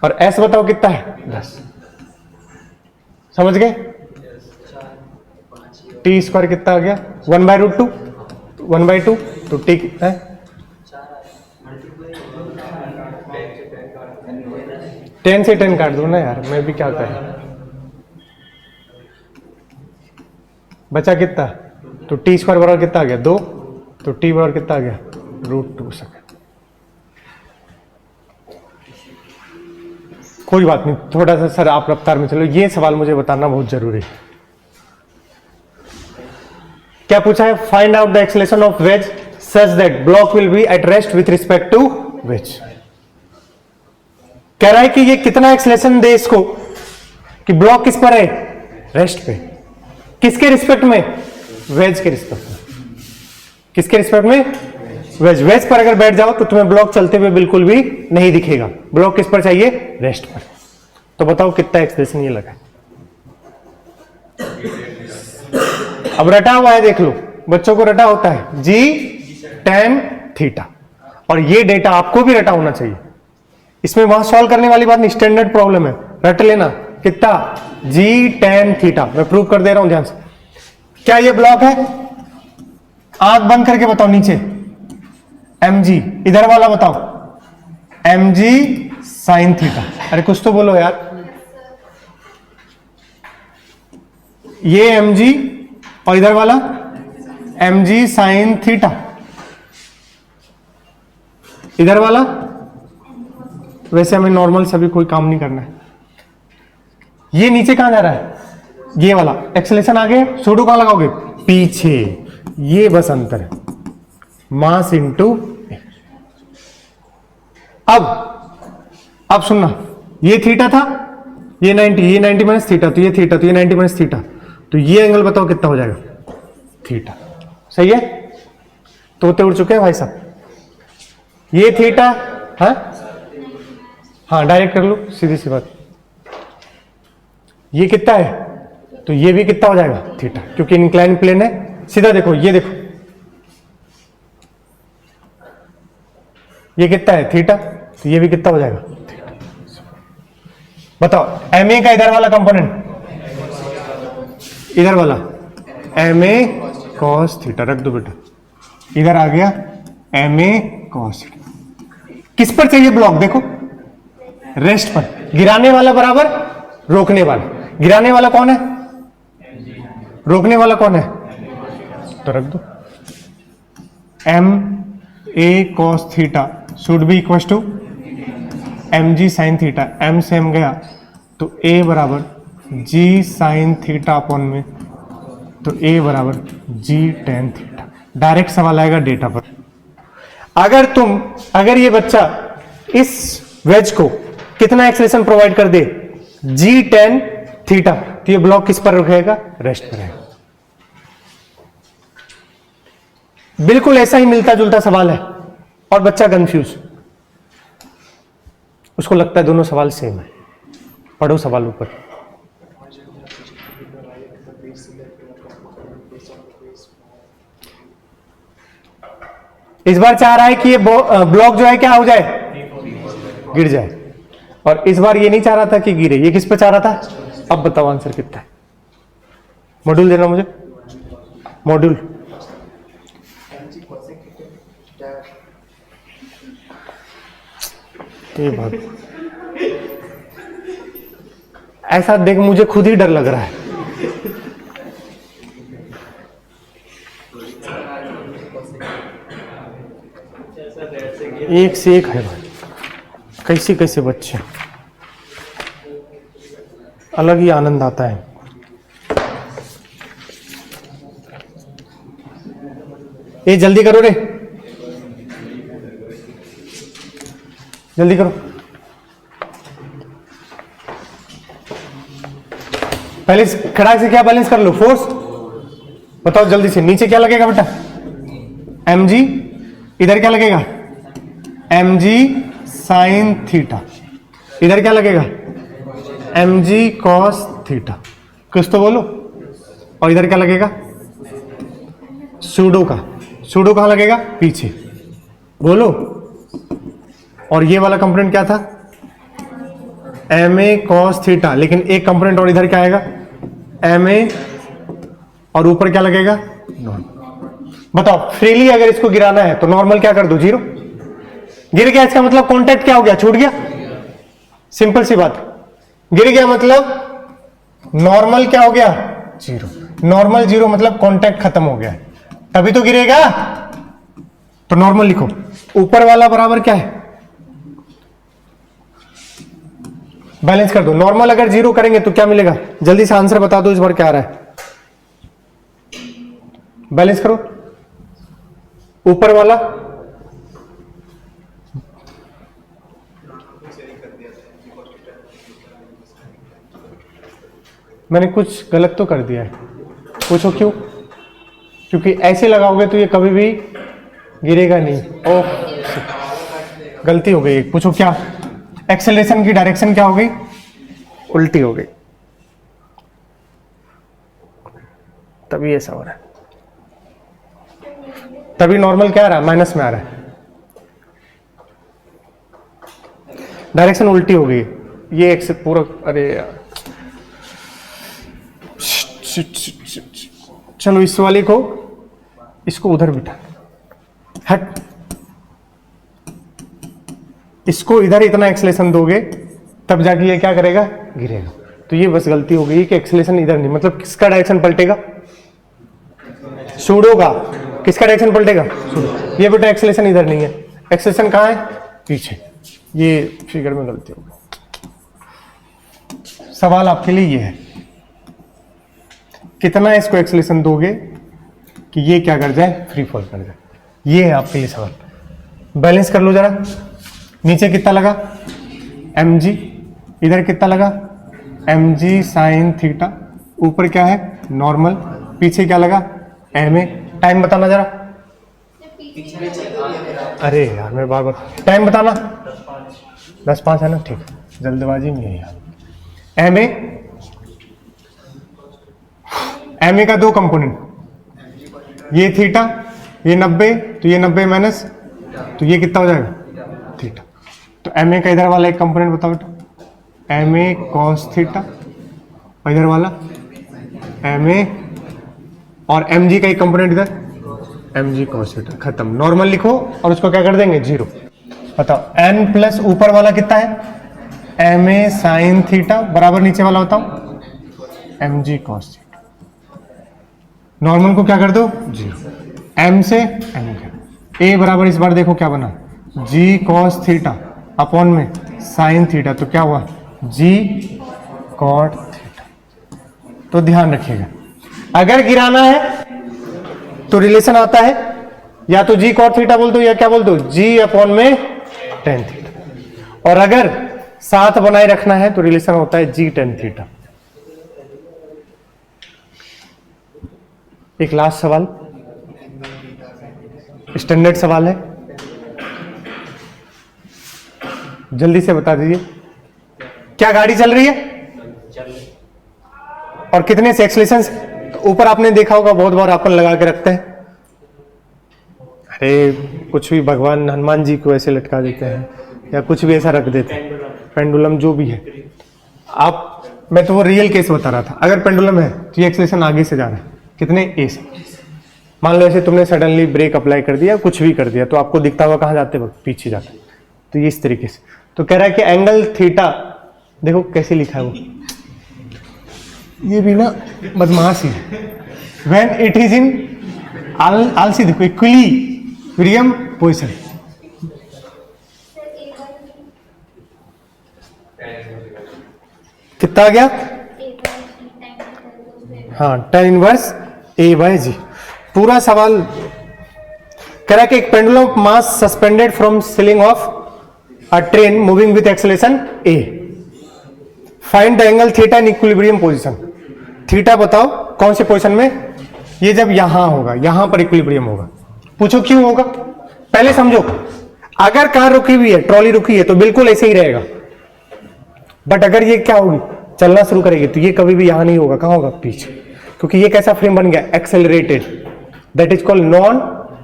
और एस बताओ कितना है 10, समझ गए। टी स्क्वायर कितना आ गया 1/√2, 1/2, तो टी है 10 से 10 काट दो ना यार, मैं भी क्या करूं। बचा कितना, तो टी स्क्वायर बराबर कितना आ गया 2, तो टी बराबर कितना आ गया √2 सेकंड। कोई बात नहीं, थोड़ा सा सर आप रफ्तार में चलो, ये सवाल मुझे बताना बहुत जरूरी है। क्या पूछा है, find out the acceleration of wedge such that block will be at rest with respect to wedge. कह रहा है कि ये कितना एक्सेलरेशन दे इसको, कि ब्लॉक किस पर है रेस्ट पे, किसके रिस्पेक्ट में वेज के रिस्पेक्ट में, किसके रिस्पेक्ट में वेज। वेज पर अगर बैठ जाओ तो तुम्हें ब्लॉक चलते हुए बिल्कुल भी नहीं दिखेगा, ब्लॉक किस पर चाहिए रेस्ट पर। तो बताओ कितना एक्सेलरेशन ये लगा। अब रटा हुआ है, देख लो बच्चों को रटा होता है g tan थीटा, और ये डेटा आपको भी रटा होना चाहिए, इसमें वहां सॉल्व करने वाली बात नहीं, स्टैंडर्ड प्रॉब्लम है, रट लेना कितना g tan थीटा। मैं प्रूव कर दे रहा हूं ध्यान से। क्या ये ब्लॉक है, आंख बंद करके बताओ, नीचे mg, इधर वाला बताओ mg sin थीटा। अरे कुछ तो बोलो यार, ये mg और इधर वाला mg sin थीटा, इधर वाला वैसे हमें नॉर्मल सभी कोई काम नहीं करना है। ये नीचे कहां जा रहा है, ये वाला एक्सेलरेशन आगे, सूडो कहां लगाओगे पीछे, ये बस अंतर है, मास इंटू। अब सुनना, ये थीटा था, ये 90 माइनस थीटा, तो ये थीटा, तो ये 90 माइनस थीटा, तो ये एंगल बताओ कितना हो जाएगा थीटा। सही है, तोते उड़ चुके हैं भाई साहब। ये थीटा, हाँ डायरेक्ट कर लो, सीधी सी बात। ये कितना है, तो ये भी कितना हो जाएगा थीटा, क्योंकि इंक्लाइन प्लेन है। सीधा देखो, ये देखो, ये कितना है थीटा, तो ये भी कितना हो जाएगा थीटा। बताओ ma का इधर वाला कंपोनेंट, इधर वाला ma cos थीटा रख दो बेटा, इधर आ गया ma cos थीटा। किस पर चाहिए ब्लॉक, देखो रेस्ट पर, गिराने वाला बराबर रोकने वाला, गिराने वाला कौन है, रोकने वाला कौन है, तो रख दो ma cos theta should be equal to m g sine theta, m से एम गया तो ए बराबर जी साइन थीटा अपॉन में, तो ए बराबर जी टेन थीटा। डायरेक्ट सवाल आएगा डेटा पर। अगर ये बच्चा इस वेज को कितना एक्सलेशन प्रोवाइड कर दे, जी टेन थीटा, तो ये ब्लॉक किस पर रहेगा, रेस्ट पर रहेगा। बिल्कुल ऐसा ही मिलता जुलता सवाल है और बच्चा कंफ्यूज, उसको लगता है दोनों सवाल सेम है। पढ़ो सवाल ऊपर। इस बार चाह रहा है कि ये ब्लॉक जो है क्या हो जाए, गिर जाए, और इस बार ये नहीं चाह रहा था कि गिरे, ये किस पे चाह रहा था। अब बताओ आंसर कितना है। मॉड्यूल देना मुझे, मॉड्यूल। ये बात ऐसा देख मुझे खुद ही डर लग रहा है। एक से एक है भाई, कैसे कैसे बच्चे, अलग ही आनंद आता है। ये जल्दी करो रे, जल्दी करो। पहले खड़ा से क्या बैलेंस कर लो, फोर्स बताओ जल्दी से। नीचे क्या लगेगा बेटा, एम जी, इधर क्या लगेगा, एम जी साइन थीटा, इधर क्या लगेगा, एम जी कॉस थीटा, कुछ तो बोलो। और इधर क्या लगेगा, सूडो का, सूडो कहां लगेगा, पीछे, बोलो। और ये वाला कंपोनेंट क्या था, एम ए कॉस थीटा, लेकिन एक कंपोनेंट और इधर क्या आएगा, एम ए, और ऊपर क्या लगेगा, नॉर्मल। बताओ फ्रीली अगर इसको गिराना है तो नॉर्मल क्या कर दो, जीरो। गिर गया इसका मतलब कांटेक्ट क्या हो गया, छूट गया। सिंपल सी बात, गिर गया मतलब नॉर्मल क्या हो गया, जीरो। नॉर्मल जीरो मतलब कांटेक्ट खत्म हो गया, तभी तो गिरेगा। तो नॉर्मल लिखो, ऊपर वाला बराबर क्या है, बैलेंस कर दो। नॉर्मल अगर जीरो करेंगे तो क्या मिलेगा, जल्दी से आंसर बता दो इस बार क्या आ रहा है। बैलेंस करो, ऊपर वाला मैंने कुछ गलत तो कर दिया है, पूछो क्यों। क्योंकि ऐसे लगाओगे तो ये कभी भी गिरेगा नहीं। ओह गलती हो गई, पूछो क्या। एक्सेलरेशन की डायरेक्शन क्या हो गई, उल्टी हो गई, तभी ऐसा हो रहा है। तभी नॉर्मल क्या आ रहा है, माइनस में आ रहा है, डायरेक्शन उल्टी हो गई। ये एक से पूरा, अरे यार चलो इस वाले को, इसको उधर बिठा, हट, इसको इधर इतना एक्सेलेरेशन दोगे तब जाके ये क्या करेगा, गिरेगा। तो ये बस गलती हो गई कि एक्सेलेरेशन इधर नहीं, मतलब किसका डायरेक्शन पलटेगा, सूडो का। किसका डायरेक्शन पलटेगा, सूडो। ये बेटा एक्सेलेरेशन इधर नहीं है, एक्सेलेरेशन कहां है, पीछे। ये फिगर में गलती हो गई। सवाल आपके लिए ये है, कितना इसको एक्सेलेरेशन दोगे कि ये क्या कर जाए, फ्री फॉल कर जाए। ये है आपके लिए सवाल। बैलेंस कर लो जरा, नीचे कितना लगा, एम जी, इधर कितना लगा, एम जी साइन थीटा, ऊपर क्या है, नॉर्मल, पीछे क्या लगा, एम ए। टाइम बताना जरा, अरे यार मेरे बार बार टाइम बताना, 10:05 है ना, ठीक, जल्दबाजी में है यार। एम ए का दो कंपोनेंट, ये थीटा, ये 90, तो ये 90 माइनस, तो ये कितना हो जाएगा, थीटा। तो एम ए का इधर वाला एक कंपोनेंट बताओ बेटा, एम ए कॉस थीटा, और इधर वाला एम ए, और एम जी का एक कंपोनेंट इधर, एम जी कॉस थीटा। खत्म। नॉर्मल लिखो और उसको क्या कर देंगे, जीरो। बताओ एन प्लस ऊपर वाला कितना है, एम ए साइन थीटा, बराबर नीचे वाला बताओ, m g cos theta. Normal को क्या कर दो, जीरो। एम से एम, ए बराबर इस बार देखो क्या बना, जी कॉस थीटा अपॉन में साइन थीटा, तो क्या हुआ जी कॉट थीटा। तो ध्यान रखिएगा, अगर गिराना है तो रिलेशन आता है या तो जी कॉट थीटा बोल दो या क्या बोल दो जी अपॉन में टेन थीटा, और अगर साथ बनाए रखना है तो रिलेशन होता है जी टेन थीटा। एक लास्ट सवाल, स्टैंडर्ड सवाल है, जल्दी से बता दीजिए। क्या गाड़ी चल रही है और कितने से एक्सेलरेशन से? तो ऊपर आपने देखा होगा बहुत बार अपन लगा के रखते हैं, अरे कुछ भी भगवान हनुमान जी को ऐसे लटका देते हैं या कुछ भी ऐसा रख देते हैं, पेंडुलम जो भी है। आप, मैं तो वो रियल केस बता रहा था, अगर पेंडुलम है तो ये एक्सेलरेशन आगे से जा रहा है कितने ए से। मान लो ऐसे तुमने सडनली ब्रेक अप्लाई कर दिया, कुछ भी कर दिया, तो आपको दिखता हुआ कहाँ जाते वक्त पीछे जाते, तो ये इस तरीके से। तो कह रहा है कि एंगल थीटा, देखो कैसे लिखा है वो, ये भी ना बदमाश ही है। व्हेन इट इज इन आलसी, देखो इक्विलिब्रियम पोजीशन, कितना आ गया, हाँ tan इनवर्स ए बाय जी। पूरा सवाल कह रहा है कि एक pendulum of mass suspended from ceiling of a train moving with acceleration A, find the angle theta in equilibrium position. Theta बताओ कौन से पोजीशन में, ये जब यहां होगा, यहां पर इक्विलिब्रियम होगा। पूछो क्यों होगा, पहले समझो। अगर कार रुकी हुई है, ट्रॉली रुकी है, तो बिल्कुल ऐसे ही रहेगा, बट अगर ये क्या होगी, चलना शुरू करेगी, तो ये कभी भी यहां नहीं होगा, कहां होगा, पीछे, क्योंकि ये कैसा फ्रेम बन गया, accelerated, that is called non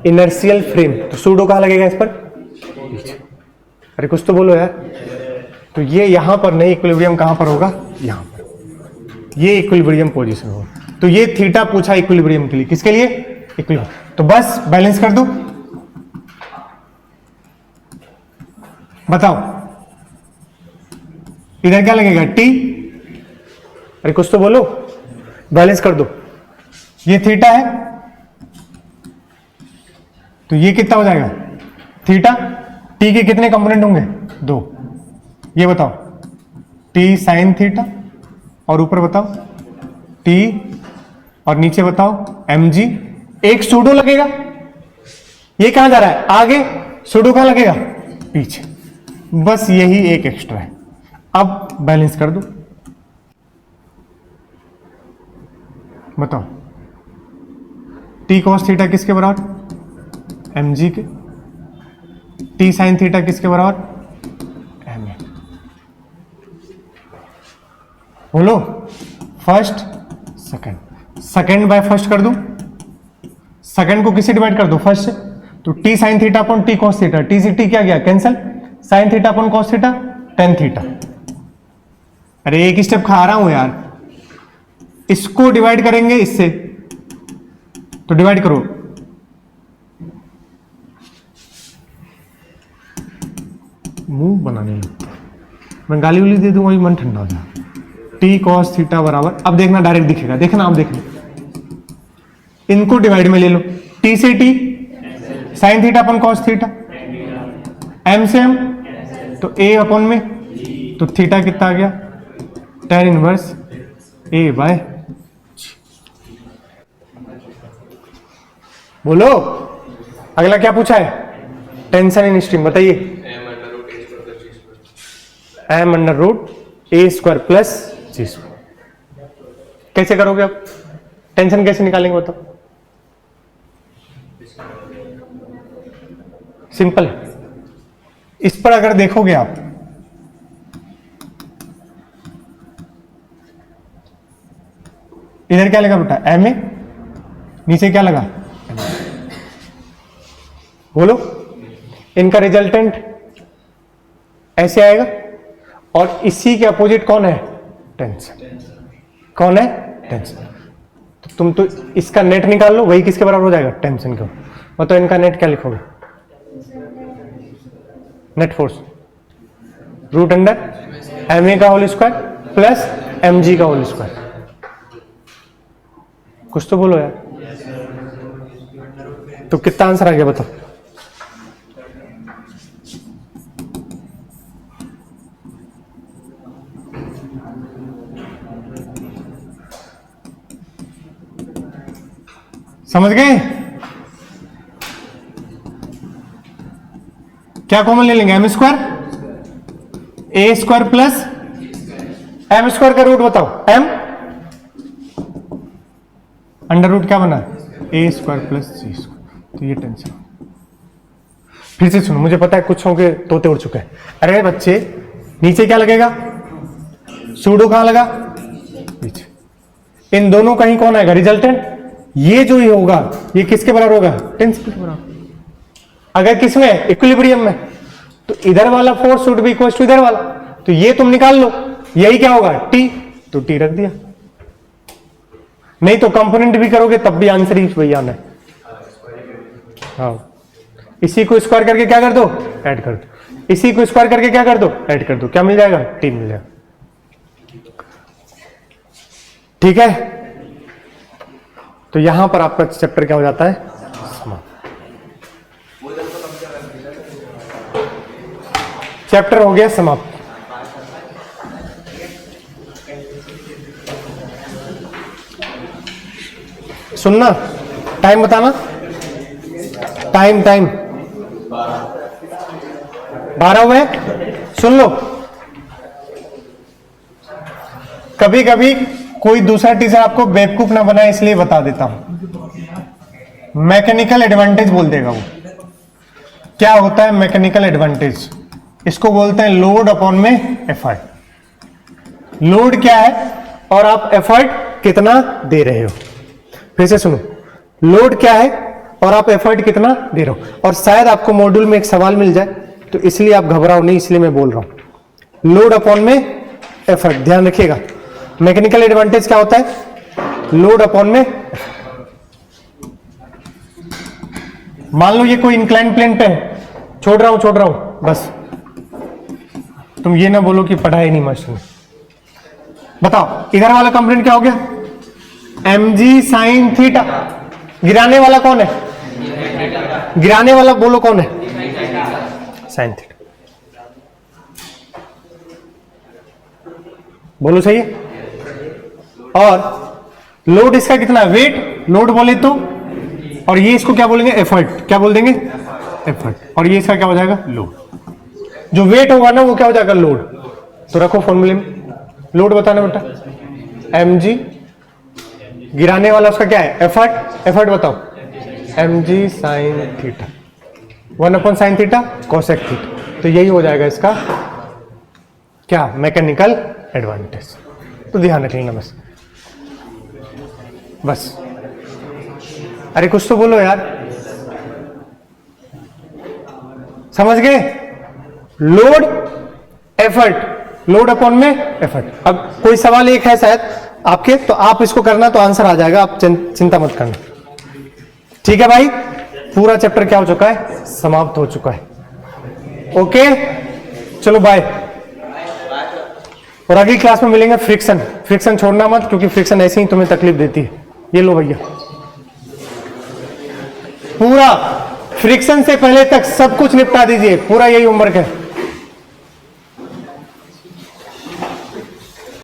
inertial frame. तो सूडो कहां लगेगा इस पर, पीछे। अरे कुछ तो बोलो यार। तो ये यहां पर नहीं, इक्विलिब्रियम कहां पर होगा, यहां पर, ये इक्विलिब्रियम पोजीशन होगा। तो ये थीटा पूछा इक्विलिब्रियम के लिए, किसके लिए, इक्विलिब्रियम। तो बस बैलेंस कर दो, बताओ इधर क्या लगेगा, टी, अरे कुछ तो बोलो, बैलेंस कर दो। ये थीटा है, तो ये कितना हो जाएगा, थीटा। टी के कितने कंपोनेंट होंगे, दो। ये बताओ टी साइन थीटा, और ऊपर बताओ टी, और नीचे बताओ एम जी। एक सूडो लगेगा, ये कहां जा रहा है, आगे, सूडो कहां लगेगा, पीछे। बस यही एक एक्स्ट्रा है। अब बैलेंस कर दो, बताओ टी कॉस थीटा किसके बराबर, एम जी के। टी साइन थीटा किसके बराबर, एम ए। बोलो first second, second by first कर दो, सेकंड को किससे डिवाइड कर दो, फर्स्ट से। तो T sine theta upon T cos theta, T से टी क्या गया, cancel, sine theta upon cos theta, tan theta. अरे एक स्टेप खा रहा हूं यार, इसको डिवाइड करेंगे इससे, तो डिवाइड करो, मुंह बनाने लगता, मैं गाली उली दे दूंगा, मन ठंडा हो जाए। टी कॉस थीटा बराबर, अब देखना डायरेक्ट दिखेगा, देखना आप देखना, इनको डिवाइड में ले लो, टी से टी, साइन थीटा अपन कॉस थीटा, एम से एम, तो ए अपॉन में, तो थीटा कितना आ गया, tan इनवर्स ए बाय। बोलो अगला क्या पूछा है, टेंशन इन स्ट्रीम, बताइए। एम अंडर रूट ए स्क्वायर प्लस जी स्क्वायर। कैसे करोगे अब, टेंशन कैसे निकालेंगे बताओ, सिंपल। इस पर अगर देखोगे आप, इधर क्या लगा बेटा, एम ए, नीचे क्या लगा, बोलो, इनका रिजल्टेंट ऐसे आएगा, और इसी के अपोजिट कौन है, टेंशन। कौन है, टेंशन। तो तुम तो इसका नेट निकाल लो, वही किसके बराबर हो जाएगा, टेंशन का। मतलब इनका नेट क्या लिखोगे, net force root under m a का whole square plus m g का होल स्क्वायर। कुछ तो बोलो यार। तो कितना आंसर आ गया बताओ, समझ गए? क्या कॉमन ले लेंगे? एम स्क्वायर ए स्क्वायर प्लस एम स्क्वायर का रूट बताओ। एम अंडर रूट क्या बना? ए स्क्वायर प्लस सी स्क्वायर। तो ये टेंशन। फिर से सुनो, मुझे पता है कुछ होंगे तोते उड़ चुके हैं। अरे बच्चे, नीचे क्या लगेगा? सूडो कहां लगा? नीचे। इन दोनों का ही कौन आएगा? रिजल्टेंट। ये जो ही होगा ये किसके बराबर होगा? टेंस के बराबर। अगर किसमें? इक्विलिब्रियम में, तो इधर वाला force should be equal to इधर वाला। तो ये तुम निकाल लो, यही क्या होगा? टी। तो टी रख दिया। नहीं तो कंपोनेंट भी करोगे तब भी आंसर ही वही आना है। हाँ, इसी को स्क्वायर करके क्या कर दो? ऐड कर दो। इसी को स्क्वायर करके क्या कर दो? ऐड कर दो। क्या मिल जाएगा? टी मिल जाएगा। ठीक है, तो यहां पर आपका चैप्टर क्या हो जाता है? समाप्त। चैप्टर हो गया समाप्त। सुनना, टाइम बताना। टाइम 12 हुए। सुन लो, कभी कभी कोई दूसरा टीचर आपको बेवकूफ ना बनाए इसलिए बता देता हूं। मैकेनिकल एडवांटेज बोल देगा वो। क्या होता है मैकेनिकल एडवांटेज? इसको बोलते हैं लोड अपॉन में एफर्ट। लोड क्या है और आप एफर्ट कितना दे रहे हो। फिर से सुनो, लोड क्या है और आप एफर्ट कितना दे रहे हो। और शायद आपको मॉड्यूल में एक सवाल मिल जाए, तो इसलिए आप घबराओ नहीं, इसलिए मैं बोल रहा हूं। लोड अपॉन में एफर्ट, ध्यान रखिएगा। मैकेनिकल एडवांटेज क्या होता है? लोड अपॉन में। मान लो ये कोई इंक्लाइन प्लेन पे है, छोड़ रहा हूं बस। तुम ये ना बोलो कि पढ़ाई नहीं मास्टर ने। बताओ इधर वाला कंपोनेंट क्या हो गया? mg sine theta. गिराने वाला कौन है? गिराने वाला बोलो कौन है? Sine theta. बोलो सही है। और लोड इसका कितना? वेट लोड बोले तो, और ये इसको क्या बोलेंगे? एफर्ट। क्या बोल देंगे? एफर्ट। और ये इसका क्या हो जाएगा? लोड। जो वेट होगा ना वो क्या हो जाएगा? लोड। तो रखो फॉर्मूले में। लोड बताना बेटा, mg। गिराने वाला उसका क्या है? एफर्ट। एफर्ट बताओ, mg sine theta 1/sin theta cosec theta. तो यही हो जाएगा इसका क्या? Mechanical advantage. तो ध्यान रख लेना बस। अरे कुछ तो बोलो यार, समझ गए? लोड एफर्ट, लोड अपॉन में एफर्ट। अब कोई सवाल एक है शायद आपके, तो आप इसको करना तो आंसर आ जाएगा, आप चिंता मत करना। ठीक है भाई, पूरा चैप्टर क्या हो चुका है? समाप्त हो चुका है। ओके, चलो बाय। और अगली क्लास में मिलेंगे फ्रिक्शन। फ्रिक्शन छोड़ना मत, क्योंकि फ्रिक्शन ऐसे ही तुम्हें तकलीफ देती है। ये लो भैया, पूरा फ्रिक्शन से पहले तक सब कुछ निपटा दीजिए, पूरा यही होमवर्क है।